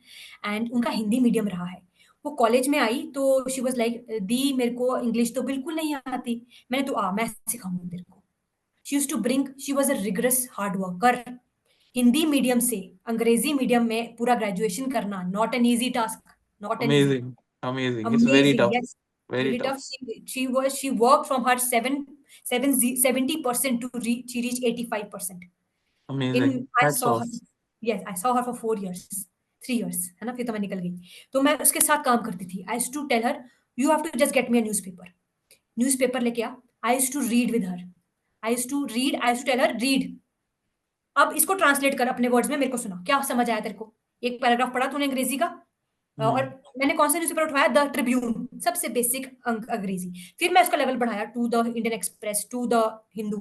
and उनका हिंदी मीडियम रहा है। वो कॉलेज में आई तो शी वाज लाइक, दी मेरे को इंग्लिश तो बिल्कुल नहीं आती। मैंने तो मैं सिखाऊंगी तेरे को। She used to bring, she was a rigorous hard worker, Hindi medium से अंग्रेजी मीडियम में पूरा ग्रेजुएशन करना not an easy task, not an easy, Amazing. Amazing. It's very amazing, tough. yes, Very really tough. tough. She worked from her 70% to reach, she reached 85%. Amazing. In I Hats saw her, off. yes, I saw her for 4 years, 3 years, है ना, फिर तो मैं निकल गई। तो मैं उसके साथ काम करती थी। I used to tell her, you have to just get me a newspaper. Newspaper लेके आ। I used to read with her. I used to read, I used to tell her, read. अब इसको ट्रांसलेट कर अपने words में, मेरे को सुना, क्या समझ आया तेरे को? एक पैराग्राफ पढ़ा तूने अंग्रेजी का? और Hmm. मैंने कौन सा न्यूज़पेपर उठाया? द ट्रिब्यून, सबसे बेसिक अंग्रेजी। फिर मैं उसका लेवल बढ़ाया to the Indian Express, to the Hindu.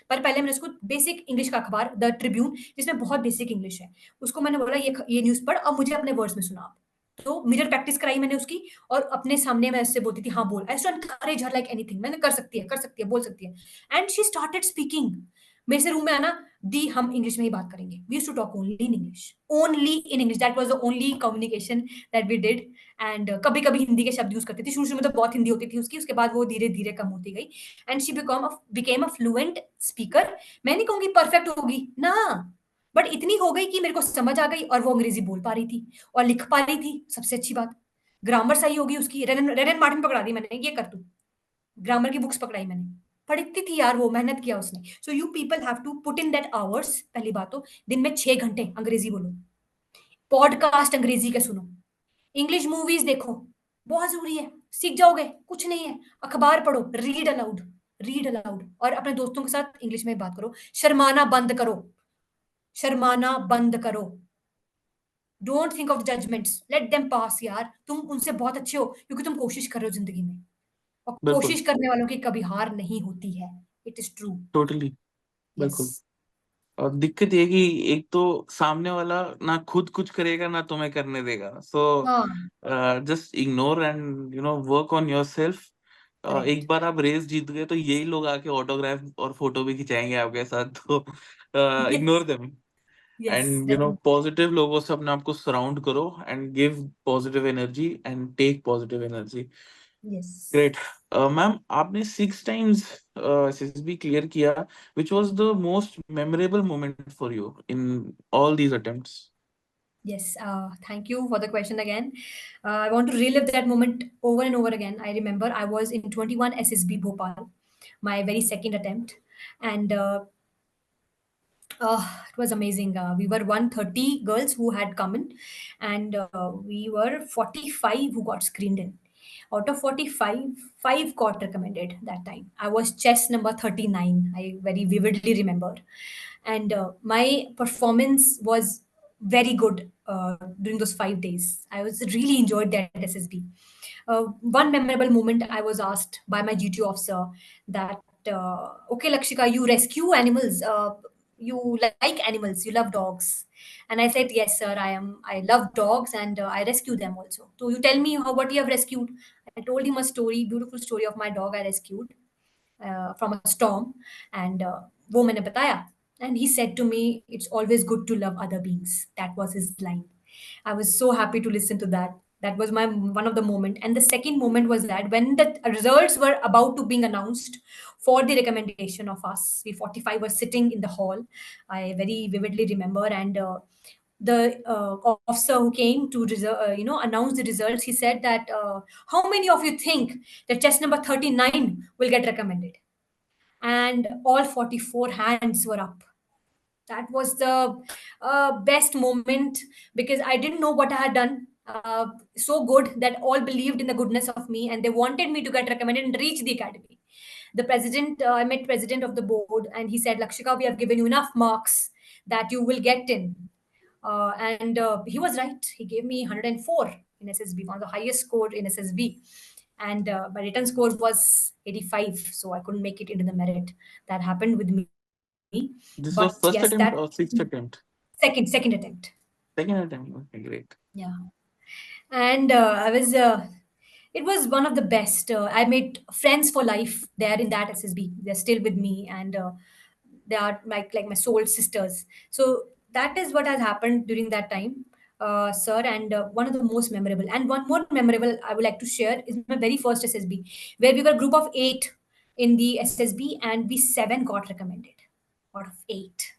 पर पहले मैंने उसको बेसिक इंग्लिश का अखबार द ट्रिब्यून, जिसमें बहुत बेसिक इंग्लिश है, उसको मैंने बोला ये न्यूज़ पढ़, अब मुझे अपने वर्ड्स में सुना आप। तो मिरर प्रैक्टिस कराई मैंने उसकी, और अपने सामने मैं उससे बोलती थी, हाँ बोल। I to encourage her like anything, मैंने कर सकती है, बोल सकती है। And she started speaking. मेरे से रूम में आना, दी हम इंग्लिश में ही बात करेंगे। We used to talk only in English, only in English. That was the only communication that we did. And कभी कभी हिंदी के शब्द यूज करती थी। शुरू शुरू में तो बहुत हिंदी होती थी उसकी, उसके बाद वो धीरे धीरे कम होती गई। And she became a fluent speaker. मैं नहीं कहूंगी परफेक्ट होगी ना, बट इतनी हो गई कि मेरे को समझ आ गई, और वो अंग्रेजी बोल पा रही थी और लिख पा रही थी। सबसे अच्छी बात, ग्रामर सही होगी उसकी। रेड एंड मार्टिन पकड़ा दी मैंने, ये कर तू। ग्रामर की बुक्स पकड़ाई मैंने, पढ़ती थी यार वो, मेहनत किया उसने। So you people have to put in that hours. पहली बात तो दिन में 6 घंटे अंग्रेजी बोलो, पॉडकास्ट अंग्रेजी के सुनो, इंग्लिश मूवीज देखो, बहुत जरूरी है। सीख जाओगे, कुछ नहीं है। अखबार पढ़ो, रीड अलाउड, रीड अलाउड, और अपने दोस्तों के साथ इंग्लिश में बात करो। शर्माना बंद करो, शर्माना बंद करो। Don't think of judgements, let them pass यार। तुम उनसे बहुत अच्छे हो क्योंकि तुम कोशिश कर रहे हो जिंदगी में, और बिल्कुल। कोशिश करने वालों की कभी हार नहीं होती है। It is true. Totally. Yes. बिल्कुल। और दिक्कत ये कि एक तो सामने वाला ना खुद कुछ करेगा ना तुम्हें करने देगा। सो हाँ, just ignore and work on yourself. Correct. एक बार आप रेस जीत गए तो यही लोग आके ऑटोग्राफ और फोटो भी खिंचाएंगे आपके साथ। तो ignore them yes, and definitely. Positive लोगों से अपने आप को सराउंड करो and give positive energy and take positive energy. Yes. Great. Ma'am, आपने 6 times एसएसबी क्लियर किया। Which was the most memorable moment for you in all these attempts? Yes, thank you for the question again. I want to relive that moment over and over again. I remember I was in 21 SSB Bhopal, my very second attempt, and it was amazing. We were 130 girls who had come in, and we were 45 who got screened in. Out of 45, 5 got recommended that time. I was chess number 39. I very vividly remember. And my performance was very good during those 5 days. I was really enjoyed that SSB. One memorable moment, I was asked by my GT officer that, okay, Lakshika, you rescue animals. You like animals. You love dogs. And I said, yes, sir, I am. I love dogs, and I rescue them also. So you tell me what you have rescued. I told him a story, beautiful story of my dog I rescued from a storm, and वो मैंने बताया. And he said to me, it's always good to love other beings. That was his line. I was so happy to listen to that. That was my one of the moment. And the second moment was that when the results were about to being announced for the recommendation of us, we 45 were sitting in the hall. I very vividly remember. And the officer who came to announce the results, he said that, how many of you think that chest number 39 will get recommended? And all 44 hands were up. That was the best moment, because I didn't know what I had done so good that all believed in the goodness of me, and they wanted me to get recommended and reach the academy. The president, I met president of the board, and he said, Lakshika, we have given you enough marks that you will get in. And he was right. He gave me 104 in SSB, one of the highest score in SSB. And my written score was 85, so I couldn't make it into the merit. That happened with me. This But was first yes, attempt that or sixth attempt? second attempt. Second attempt. Okay, great. Yeah. And it was one of the best. I made friends for life there in that SSB. They're still with me, and they are like my soul sisters. So that is what has happened during that time, sir. And one of the most memorable, and one more memorable I would like to share, is my very first SSB, where we were a group of 8 in the SSB, and we 7 got recommended out of 8.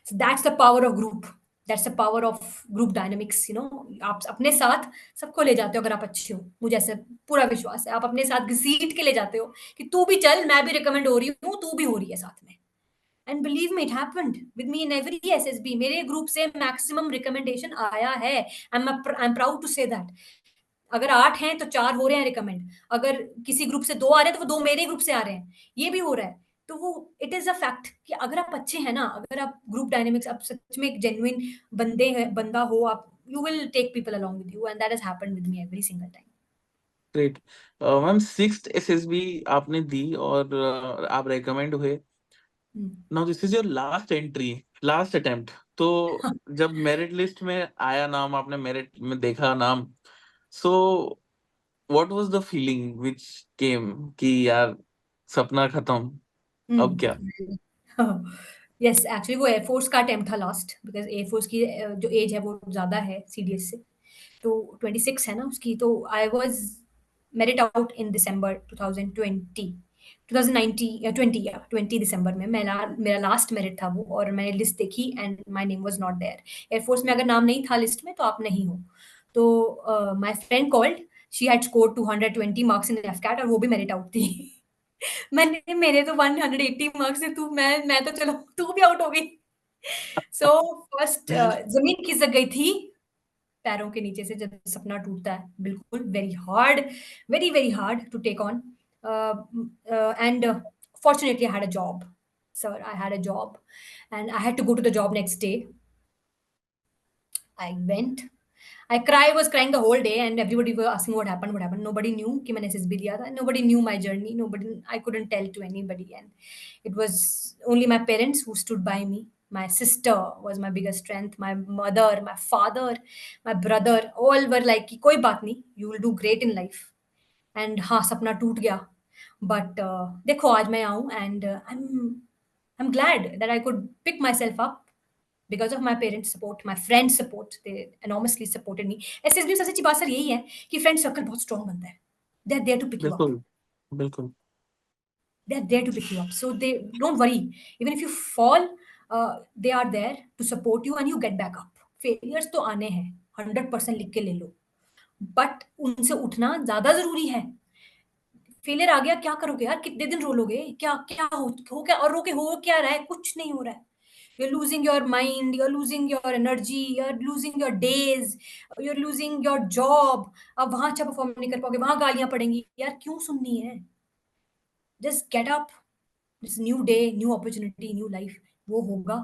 So that's the power of group. That's the power of group dynamics. आप अपने साथ सबको ले जाते हो अगर आप अच्छे हो. मुझे ऐसे पूरा विश्वास है. आप अपने साथ घसीट के ले जाते हो कि तू भी चल, मैं भी रिकमेंड हो रही हूँ, तू भी हो रही है साथ में. And believe me, it happened with me in every SSB. मेरे ग्रुप से मैक्सिमम रिकमेंडेशन आया है. I'm proud to say that. अगर 8 हैं तो 4 हो रहे हैं रिकमेंड. अगर किसी ग्रुप से 2 आ रहे हैं तो वो 2 मेरे ग्रुप से आ रहे हैं. ये भी हो रहा है. तो वो इट इज अ फैक्ट कि अगर आप अच्छे हैं ना, अगर आप ग्रुप डायनेमिक्स, आप सच में एक जेन्युइन बंदा हो, आप you will take people along with you, and that has happened with me every single time. Great ma'am, 6th SSB आपने दी और आप रेकमेंड हुए. Now this is your last entry, last attempt. तो जब मेरिट लिस्ट में आया नाम, आपने मेरिट में देखा नाम, so what was the feeling which came कि यार सपना खत्म, अब क्या? यस, एक्चुअली वो एयरफोर्स का अटेम्प्ट था लास्ट, बिकॉज एयरफोर्स की जो एज है वो ज़्यादा है सीडीएस से. तो 26 है ना उसकी. तो I was merit out in December 2020, 20 दिसंबर में मेरा लास्ट मेरिट था वो. और मैंने लिस्ट देखी and my name was not there. Air force में अगर नाम नहीं था लिस्ट में तो आप नहीं हो. तो my friend called, she had scored 220 marks in AFCAT और वो भी मेरिट आउट थी. मेरे तो 180 मार्क्स है. मैं तो चलो तू भी आउट हो गई. सो फर्स्ट जमीन खिसक गई थी पैरों के नीचे से जब सपना टूटता है. बिल्कुल very very hard to take on. And fortunately I had a job, sir. I had a job and I had to go to the job next day. I went. Was crying the whole day and everybody were asking what happened. Nobody knew कि मैंने SSB दिया था. Nobody knew my journey. I couldn't tell to anybody, and it was only my parents who stood by me. My sister was my biggest strength. My mother, my father, my brother, all were like कि कोई बात नहीं, you will do great in life. And हाँ, सपना टूट गया. But देखो आज मैं आऊँ and I'm glad that I could pick myself up because of my parents' support, my friends' support. They enormously supported me. SSB में सबसे अच्छी बात सर यही है कि फ्रेंड सर्कल बहुत स्ट्रॉन्ग बनता है. They are there to pick you up. बिल्कुल बिल्कुल. They are there to pick you up. So they don't worry. Even if you fall, they are there to support you and you get back up. Failures तो आने हैं, 100% लिख के ले लो. But उनसे उठना ज़्यादा ज़रूरी है. फेलियर आ गया, क्या करोगे यार? कितने दिन रो लोगे? क्या क्या हो क्या? और रो के हो क्या रहा है? कुछ नहीं हो रहा है. You're losing your mind, you're losing your energy, you're losing your days, you're losing your job. अब वहाँ अच्छा परफॉर्म नहीं कर पाओगे, वहाँ गालियाँ पड़ेंगी. यार क्यों सुननी है? Just get up. It's new day, new opportunity, new life. वो होगा.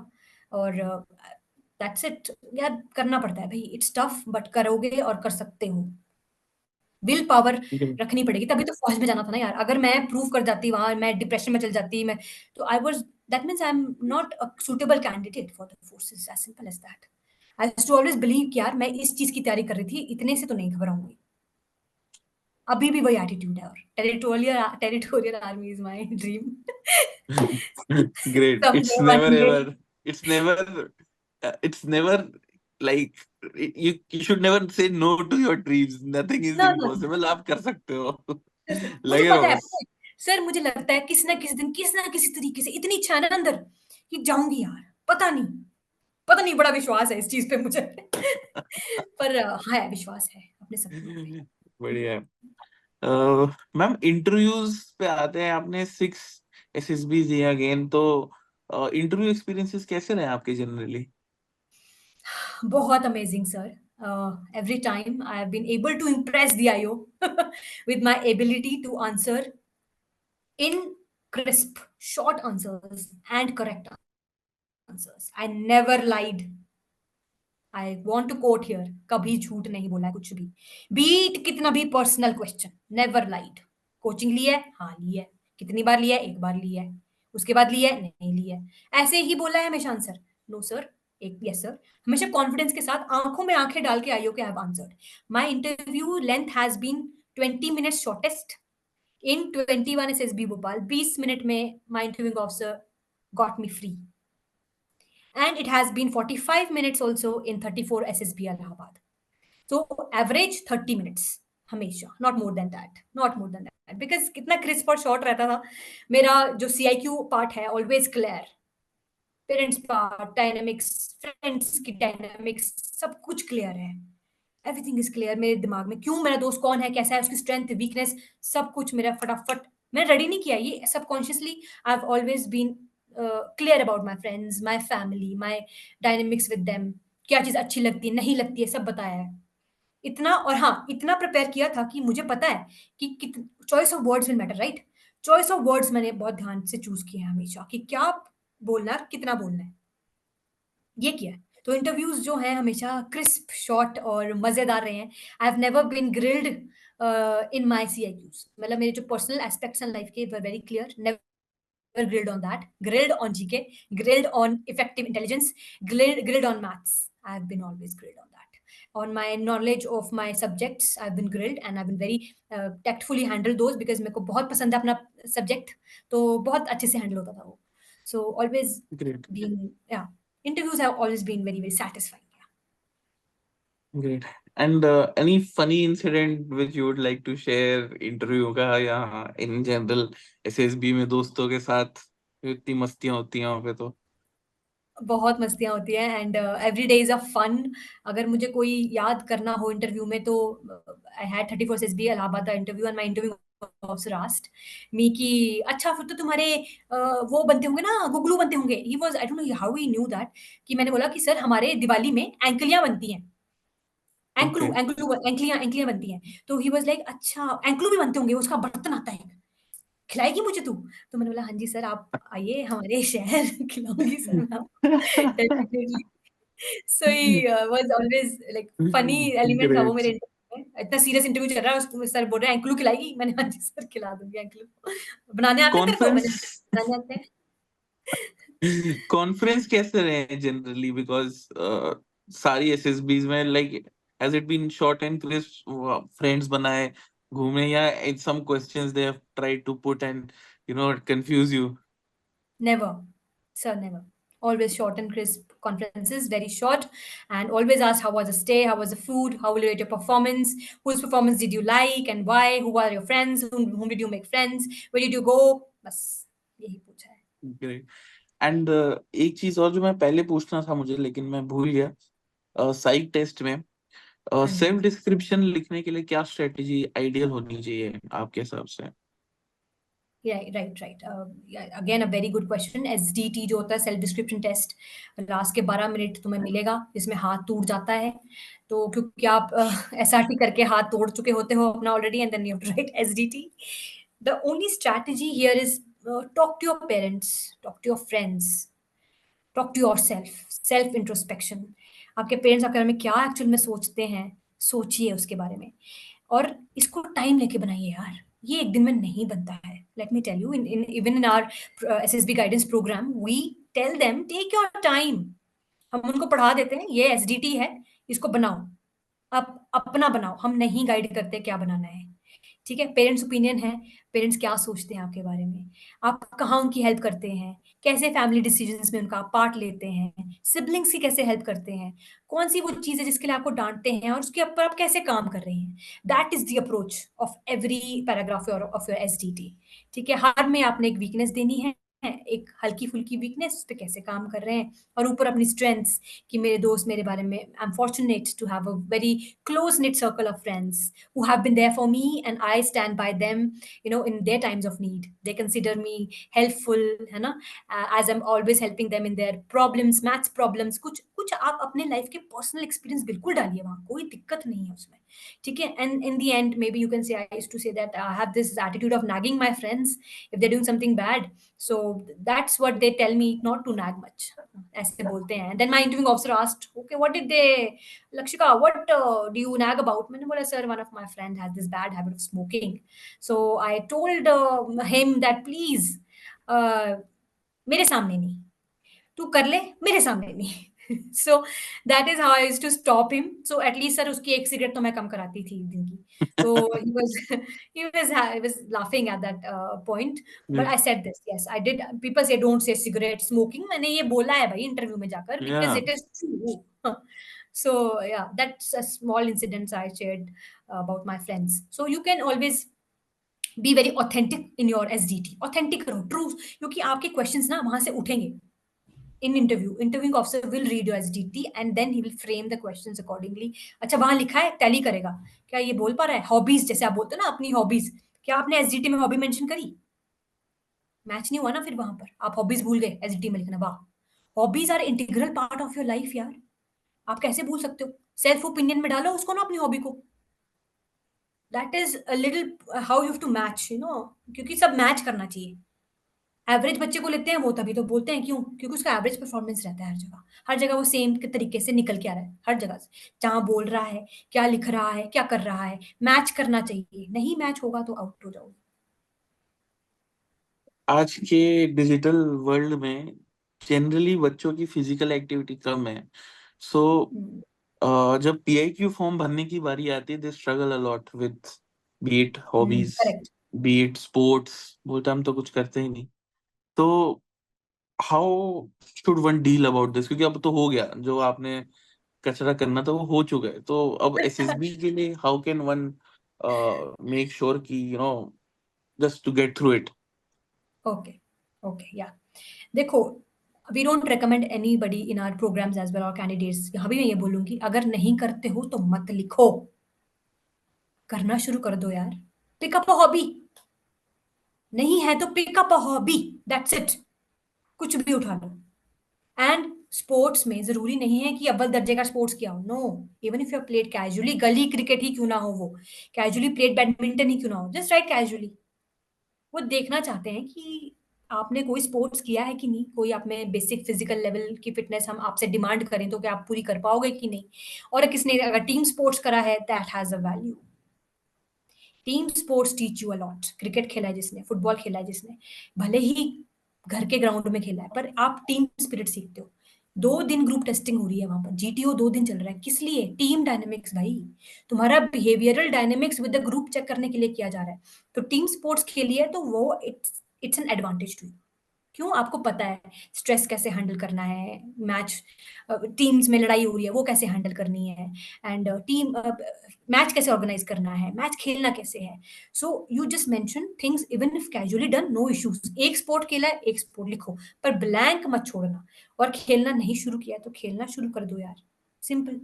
और that's it. यार करना पड़ता है भाई. It's tough, but करोगे और कर सकते हो. विल पावर रखनी पड़ेगी. तभी तो फौज में जाना था ना यार. अगर मैं प्रूव कर जाती वहां, मैं डिप्रेशन में चल जाती, मैं तो I was, that means I am not a suitable candidate for the forces. As simple as that. I used to always believe कि यार मैं इस चीज की तैयारी कर रही थी, इतने से तो नहीं घबराऊंगी. अभी भी वही एटीट्यूड है. और territorial army is my dream. Great. Someday, one day. It's never like you should never say no to your dreams. Nothing is No, no. impossible. आप कर सकते हो. मुझे लगे पता रहो है बस. सर. मुझे लगता है किसी ना किसी दिन, किसी ना किसी तरीके से इतनी इच्छा है ना अंदर कि जाऊंगी यार. पता नहीं बड़ा विश्वास है इस चीज पे मुझे. पर हाँ, विश्वास है अपने सपनों पे. बढ़िया है. मैम, इंटरव्यूज पे आते हैं. आपने 6 एसएसबी दिए अगेन, तो इंटरव्यू एक्सपीरियंसेस कैसे रहे आपके जनरली? बहुत amazing sir. Every time I have been able to impress the IO with my ability to answer in crisp, short answers and correct answers. I never lied. I want to quote here. कभी झूठ नहीं बोला कुछ भी. Beat कितना भी personal question, never लाइड. Coaching ली है? हाँ ली है. कितनी बार लिया है? एक बार लिया है. उसके बाद लिया है? नहीं लिया है. ऐसे ही बोला है हमेशा आंसर. No sir. एक यस सर. हमेशा कॉन्फिडेंस के साथ आंखों में आंखें डाल के आईओ के have answered. My interview length has been 20 minutes shortest in 21 SSB Bhopal. 20 minute में my interviewing officer got me free. And it has been 45 minutes also in 34 SSB Allahabad. So average 30 minutes हमेशा, not more than that, because कितना crisp और short रहता था. मेरा जो CIQ part है always clear. Parents part, dynamics, friends की dynamics, सब कुछ क्लियर है। एवरीथिंग इज क्लियर मेरे दिमाग में, क्यों मेरा दोस्त कौन है, कैसा है, उसकी स्ट्रेंथ, वीकनेस, सब कुछ मेरा फटाफट, मैं रेडी नहीं किया ये subconsciously. I have always been clear about my friends, my family, my dynamics with them, क्या चीज अच्छी लगती है, नहीं लगती है, सब बताया है इतना। और हाँ, इतना प्रिपेयर किया था कि मुझे पता है कि choice of words will matter, right? Choice of words मैंने बहुत ध्यान से चूज किया है हमेशा, कि क्या बोलना है, कितना बोलना है, ये किया है। तो इंटरव्यूज जो हैं हमेशा क्रिस्प, शॉर्ट और मजेदार रहे हैं। I have never been grilled in my CIQs, मतलब मेरे जो पर्सनल एस्पेक्ट्स इन लाइफ के were very clear, never grilled on that, grilled on GK, grilled on effective intelligence, grilled on maths. I've been always grilled on that. On my knowledge of my subjects, I've been grilled and I've been very tactfully handled those because मेरे को बहुत पसंद है अपना subject, तो बहुत अच्छे से handle होता था वो. So always Great. been, yeah, interviews have always been very, very satisfying. Great. And any funny incident which you would like to share interview का या in general SSB में दोस्तों के साथ इतनी मस्तियां होती हैं वहाँ पे तो? बहुत मस्तियाँ होती हैं and every day is a fun. अगर मुझे कोई याद करना हो इंटरव्यू में तो I had 31st SB Allahabad interview and my interview officer asked me कि अच्छा फिर तो तुम्हारे वो बनते होंगे ना, गुगलू बनते होंगे। He was, I don't know how he knew that, कि मैंने बोला कि सर हमारे दिवाली में एंकलियाँ बनती हैं, Okay. एंकलियाँ एंकलियाँ बनती हैं। तो ही वाज लाइक अच्छा एंकलू भी बनते होंगे, उसका बर्तन आता है, खिलाएगी मुझे तू? तो मैंने बोला हाँ जी सर, आप आइए हमारे शहर, खिलाऊंगी सर मैं आपको definitely. So he was always like funny element था वो Great. मेरे इंटरव्यू में। इतना सीरियस इंटरव्यू चल रहा है, उसको सर बोल रहे हैं एंकलू खिलाएगी, मैंने हाँ जी सर खिला दूंगी एंकलू। बनाने आते हैं तेरे को? मैंने कॉन्फ्रेंस बनाने आते हैं। कॉन्फ्रेंस कैसे रहे हैं जनरली बिकॉज सारी एसएसबीज में like has it been short and crisp, friends बनाए घूमे या in some questions they have tried to put and confuse you? Never, sir, never. Always short and crisp conferences, very short, and always ask how was the stay, how was the food, how will you rate your performance, whose performance did you like and why, who are your friends, whom did you make friends, where did you go? बस यही पूछा है। Great. And एक चीज और जो मैं पहले पूछना था मुझे लेकिन मैं भूल गया, साइक टेस्ट में हाँ जी। सेल्फ डिस्क्रिप्शन लिखने के लिए क्या स्ट्रेटजी आइडियल होनी चाहिए आपके हिसाब से? Yeah, right. Again, a very good question. SDT जो होता है, सेल्फ डिस्क्रिप्शन टेस्ट, लास्ट के 12 मिनट तुम्हें मिलेगा जिसमें हाथ टूट जाता है। तो क्योंकि आप SRT करके हाथ तोड़ चुके होते हो अपना already, and then you have to write SDT। The only strategy here is talk to your parents, talk to your friends, talk to yourself, self introspection. आपके पेरेंट्स आपके बारे में क्या एक्चुअल में सोचते हैं, सोचिए उसके बारे में। और इसको टाइम लेके बनाइए यार, ये एक दिन में नहीं बनता है। Let me tell you, in even in our SSB guidance programme we tell them take your time. हम उनको पढ़ा देते हैं ये एसडीटी है, इसको बनाओ, आप अपना बनाओ, हम नहीं गाइड करते क्या बनाना है। ठीक है, पेरेंट्स ओपिनियन है, पेरेंट्स क्या सोचते हैं आपके बारे में, आप कहाँ उनकी हेल्प करते हैं, कैसे फैमिली डिसीजंस में उनका पार्ट लेते हैं, सिबलिंग्स की कैसे हेल्प करते हैं, कौन सी वो चीज़ है जिसके लिए आपको डांटते हैं और उसके ऊपर आप कैसे काम कर रहे हैं। That is the approach of every paragraph of your SDT. ठीक है, हर में आपने एक वीकनेस देनी है, एक हल्की फुल्की वीकनेस, उस पर कैसे काम कर रहे हैं, और ऊपर अपनी स्ट्रेंथ्स, कि मेरे दोस्त मेरे बारे में, I am fortunate to have a very close knit circle of friends who have been there for me and I stand by them, you know, in their times of need. They consider me helpful, है ना, as I'm always helping them in their problems, maths problems। कुछ कुछ आप अपने life के personal experience बिल्कुल डालिए वहाँ, कोई दिक्कत नहीं है उसमें। ठीक है, and in the end maybe you can say, I used to say that I have this attitude of nagging my friends if they're doing something bad, so that's what they tell me not to nag much, ऐसे बोलते हैं। then my interviewing officer asked, okay, what did they, Lakshika, what do you nag about? मैंने बोला sir, one of my friend has this bad habit of smoking, so I told him that please मेरे सामने नहीं, तू कर ले, मेरे सामने नहीं। so that is how I used to stop him, so at least sir उसकी एक सिगरेट तो मैं कम कराती थी दिन की। so he was laughing at that point, but I said this, yes I did, people say don't say cigarette smoking, मैंने ये बोला है भाई इंटरव्यू में जाकर, because Yeah. it is true। so yeah, that's a small incident I shared about my friends। so you can always be very authentic in your SDT, authentic रहो, true, क्योंकि आपके questions ना वहां से उठेंगे। in interviewing officer will read your SDT and then he will frame the questions accordingly. अच्छा वहां लिखा है, टैली करेगा, क्या ये बोल पा रहा है? हॉबीज जैसे आप बोलते हो ना अपनी हॉबीज, क्या आपने एसडीटी में हॉबी मेंशन करी? मैच नहीं हुआ ना फिर वहां पर, आप हॉबीज भूल गए एसडीटी में लिखना। वाह, hobbies are integral part of your life यार, आप कैसे भूल सकते हो? सेल्फ ओपिनियन में डालो उसको ना अपनी हॉबी को। That is a little how you have to match, you know, क्योंकि सब मैच करना चाहिए। एवरेज बच्चे को लेते हैं वो तभी तो बोलते हैं, क्यों? क्योंकि उसका एवरेज परफॉर्मेंस रहता है हर जगह, हर जगह वो सेम के तरीके से निकल के आ रहा है, हर जगह से जहां बोल रहा है, क्या लिख रहा है, क्या कर रहा है, मैच करना चाहिए। नहीं मैच होगा तो आउट हो जाओगे। आज के डिजिटल वर्ल्ड में जनरली बच्चों की फिजिकल एक्टिविटी कम है। सो जब पीआईक्यू फॉर्म भरने की बारी आती है, they struggle a lot with beat hobbies, correct. Beat sports. बोलते हम तो कुछ करते ही नहीं। तो how should one deal about this? क्योंकि अब तो हो गया, जो आपने कचरा करना था वो हो चुका है। तो अब एसएसबी के लिए how can one make sure कि just to get through it? Okay, okay, या देखो, we don't recommend anybody in our programmes as well और कैंडिडेट्स। यहाँ भी मैं ये बोलूंगी, अगर नहीं करते हो तो मत लिखो, करना शुरू कर दो यार। पिक अप अ हॉबी, नहीं है तो pick up a hobby, that's it. कुछ भी उठा लो। एंड स्पोर्ट्स में जरूरी नहीं है कि अव्वल दर्जे का स्पोर्ट्स किया हो, no. Even if you played casually, गली क्रिकेट ही क्यों ना हो, वो कैजुअली प्लेड बैडमिंटन ही क्यों ना हो, जस्ट राइट कैजुअली। वो देखना चाहते हैं कि आपने कोई स्पोर्ट्स किया है कि नहीं, कोई आप में बेसिक फिजिकल लेवल की फिटनेस हम आपसे डिमांड करें तो क्या आप पूरी कर पाओगे कि नहीं। और किसने अगर टीम स्पोर्ट्स करा है, that has a value. Team sports teach you a lot. Cricket खेला है जिसने, फुटबॉल खेला है जिसने, भले ही घर के ग्राउंड में खेला है, पर आप टीम स्पिरिट सीखते हो। 2 दिन ग्रुप टेस्टिंग हो रही है वहां पर, जीटीओ 2 दिन चल रहा है, किस लिए? टीम डायनेमिक्स भाई, तुम्हारा behavioural dynamics with the group check करने के लिए किया जा रहा है। तो टीम स्पोर्ट्स खेली है तो वो it's an advantage to you. क्यों? आपको पता है स्ट्रेस कैसे हैंडल करना है, मैच टीम्स में लड़ाई हो रही है वो कैसे हैंडल करनी है, एंड टीम मैच कैसे ऑर्गेनाइज करना है, मैच खेलना कैसे है। So you just mention things even if casually done, no issues. एक स्पोर्ट खेला है, एक स्पोर्ट लिखो, पर ब्लैंक मत छोड़ना। और खेलना नहीं शुरू किया तो खेलना शुरू कर दो यार, सिंपल।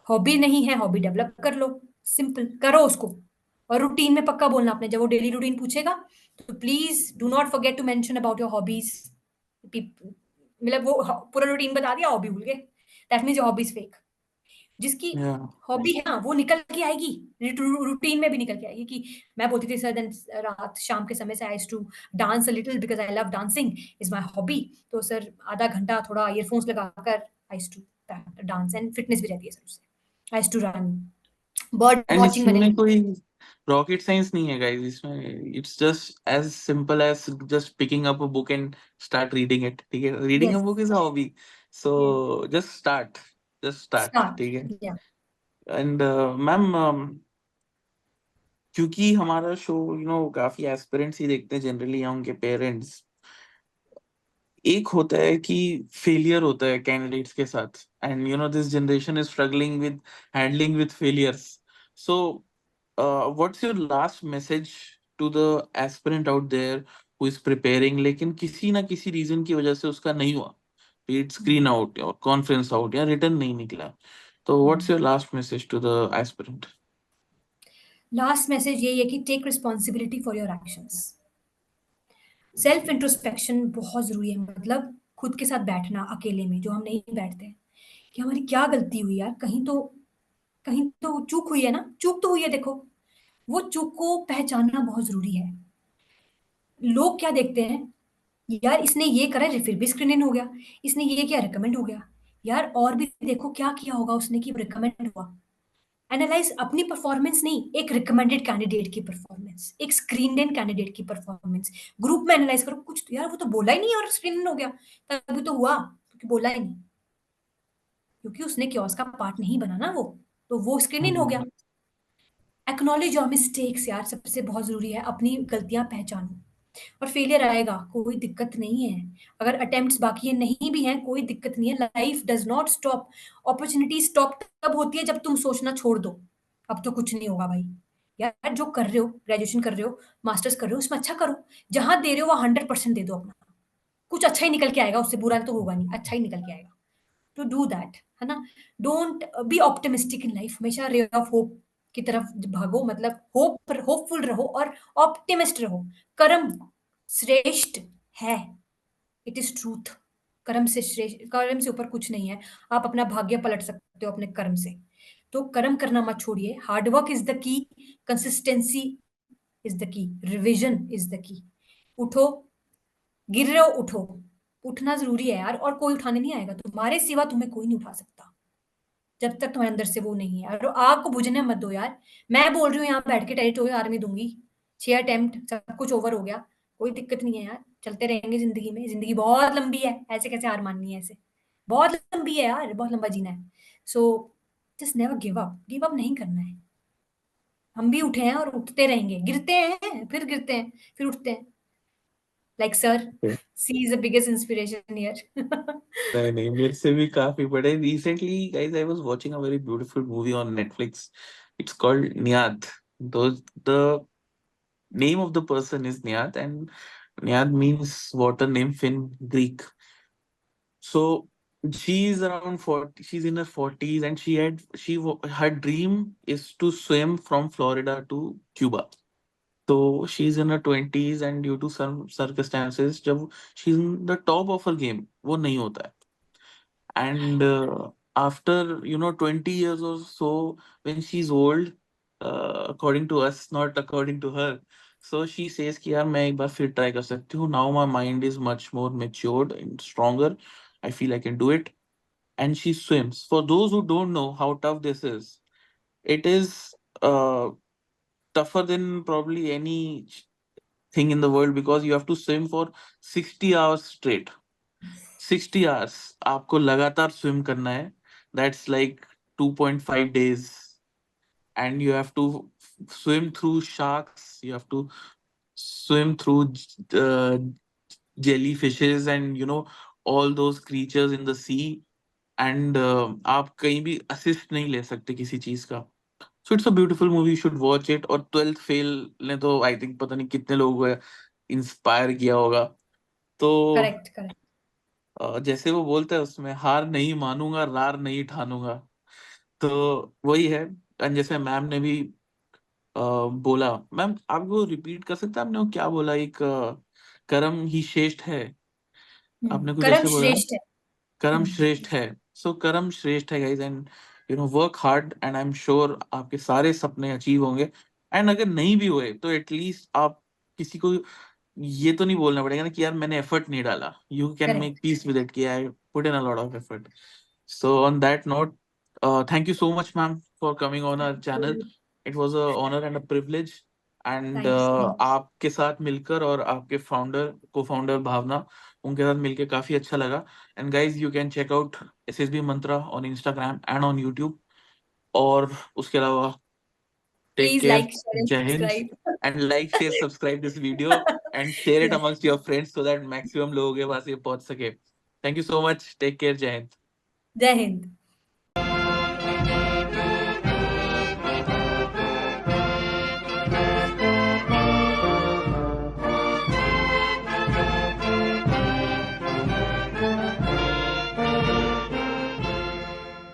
हॉबी नहीं है, हॉबी डेवलप कर लो, सिंपल करो उसको। और रूटीन में पक्का बोलना अपने, जब वो डेली रूटीन पूछेगा तो please do not forget to mention about your hobbies. मतलब वो पूरा रूटीन बता दिया, हॉबी भूल गए, that means your hobbies fake. जिसकी Yeah. हॉबी है ना वो निकल के आएगी, रूटीन में भी निकल के आएगी। कि मैं बोलती थी सर, दिन रात शाम के समय से I to dance a little because I love dancing is my hobby. तो सर आधा घंटा थोड़ा ईयरफोन्स लगाकर I to dance, and fitness भी रहती है सर उससे। I to run, bird and watching मैंने इसमें नहीं। कोई रॉकेट साइंस नहीं है गाइस। इसमें it's just as simple as just picking up a book and start reading it. ठीक है, reading a yes, book is a hobby. So just start, start, ठीक है। या। एंड मैम, क्योंकि हमारा शो काफी एस्पिरेंट्स ही देखते हैं जनरली, या उनके पेरेंट्स। एक होता है कि फेलियर होता है कैंडिडेट्स के साथ, and this generation is struggling with handling with failures. So what's your last message to the aspirant out there who is preparing, लेकिन किसी ना किसी रीजन की वजह से उसका नहीं हुआ, इट स्क्रीन आउट और कॉन्फ्रेंस आउट या रिटर्न नहीं निकला। तो what's your last message to the aspirant? Last message यही है कि take responsibility for your actions. Self introspection बहुत जरूरी है, मतलब खुद के साथ बैठना अकेले में, जो हम नहीं बैठते हैं, कि हमारी क्या गलती हुई यार, कहीं तो चूक हुई है ना, चूक तो हुई है देखो। वो चूक को पहचानना बहुत जरूरी है। लोग क्या देखते हैं, यार इसने ये करा है फिर भी स्क्रीन इन हो गया, इसने ये किया रिकमेंड हो गया, यार और भी देखो क्या किया होगा उसने कि रिकमेंड हुआ। एनालाइज अपनी परफॉर्मेंस नहीं, एक रिकमेंडेड कैंडिडेट की परफॉर्मेंस, एक स्क्रीन इन कैंडिडेट की परफॉर्मेंस। ग्रुप में एनालाइज करो, कुछ तो यार वो तो बोला ही नहीं और स्क्रीन इन हो गया, तभी तो हुआ क्योंकि बोला ही नहीं, क्योंकि उसने क्योस का पार्ट नहीं बना ना वो, तो वो स्क्रीन इन हो गया। एक्नॉलेज योर मिस्टेक्स यार, सबसे बहुत जरूरी है, अपनी गलतियां पहचानो। और फेलियर आएगा, कोई दिक्कत नहीं है। अगर अटेम्प्ट्स बाकी है, नहीं भी हैं, कोई दिक्कत नहीं है। Life does not stop. Opportunity stop तब होती है जब तुम सोचना छोड़ दो अब तो कुछ नहीं होगा भाई। यार जो कर रहे हो, ग्रेजुएशन कर रहे हो, मास्टर्स कर रहे हो, उसमें अच्छा करो। जहां दे रहे हो वहां 100% दे दो अपना। कुछ अच्छा ही निकल के आएगा, उससे बुरा तो होगा नहीं, अच्छा ही निकल के आएगा। टू डू दैट, है ना। Don't be optimistic in life, हमेशा रे ऑफ होप की तरफ भागो, मतलब होपफुल रहो और ऑप्टिमिस्ट रहो। कर्म श्रेष्ठ है, इट इज ट्रूथ। कर्म से श्रेष्ठ, कर्म से ऊपर कुछ नहीं है। आप अपना भाग्य पलट सकते हो अपने कर्म से। तो कर्म करना मत छोड़िए। Hard work is the key, consistency is the key, revision is the key. उठो, गिर रहे हो उठो, उठना जरूरी है यार, और कोई उठाने नहीं आएगा, तुम्हारे सिवा तुम्हें कोई नहीं उठा सकता जब तक तुम्हारे अंदर से वो नहीं है। और आग को बुझने मत दो यार। मैं बोल रही हूँ यहाँ बैठ के टेरिटोरियल आर्मी दूंगी, 6 अटेम्प्ट, सब कुछ ओवर हो गया, कोई दिक्कत नहीं है यार, चलते रहेंगे जिंदगी में। जिंदगी बहुत लंबी है, ऐसे कैसे हार माननी है, ऐसे बहुत लंबी है यार, बहुत लंबा जीना है। So just never give up, give up नहीं करना है। हम भी उठे हैं और उठते रहेंगे, गिरते हैं फिर गिरते हैं फिर उठते हैं। Like sir, Okay. She is the biggest inspiration here. नहीं नहीं, मेरे से भी काफी बड़े। Recently, guys, I was watching a very beautiful movie on Netflix. It's called Niyaad. The name of the person is Niyaad, and Niyaad means water nymph in Greek. So she's around 40, she's in her 40s, and her dream is to swim from Florida to Cuba. So she's in her 20s, and due to some circumstances, जब she's in the top of her game, वो नहीं होता है. And after 20 years or so, when she's old, according to us, not according to her, so she says कि यार मैं एक बार फिर try कर सकती हूँ. Now my mind is much more matured and stronger. I feel I can do it. And she swims. For those who don't know how tough this is, it is tougher than probably any thing in the world, because you have to swim for 60 hours straight. 60 hours आपको लगातार swim करना है. That's like 2.5 days. And you have to swim through sharks. You have to swim through jellyfishes and all those creatures in the sea. And आप कहीं भी assist नहीं ले सकते किसी चीज का. So it's a beautiful movie, you should watch it. और 12th फेल ने तो आई थिंक पता नहीं कितने लोगों को इंस्पायर किया होगा. तो करेक्ट करेक्ट। जैसे वो बोलते हैं उसमें, हार नहीं मानूंगा, रार नहीं ठानूंगा. तो वही है. एंड जैसे मैम ने भी बोला, मैम आपको रिपीट कर सकते हैं, आपने वो क्या बोला, एक कर्म ही श्रेष्ठ है, आपने कुछ कर्म ऐसे बोला. श्रेष्ठ है। कर्म हम्म, श्रेष्ठ है. सो कर्म श्रेष्ठ है guys. And work hard, and I am sure आपके सारे सपने अचीव होंगे. एंड अगर नहीं भी हुए तो एटलीस्ट आप किसी को ये तो नहीं बोलना पड़ेगा ना कि यार मैंने एफर्ट नहीं डाला. You can make correct. Peace with it कि I put in a lot of effort. So on that note, thank you so much, ma'am, for coming on our channel. It was a honor and a privilege. And thank you so much. आपके साथ मिलकर और आपके cofounder भावना, उनके साथ मिलकर काफी अच्छा लगा. And guys, you can check out SSB Mantra on Instagram and on YouTube. और उसके अलावा take please care, like share and Jai Hind, subscribe. and like, share, subscribe this video and share it yes. amongst your friends so that maximum लोगों के पास ये पहुंच सके. Thank you so much. Take care, Jai Hind. जय हिंद।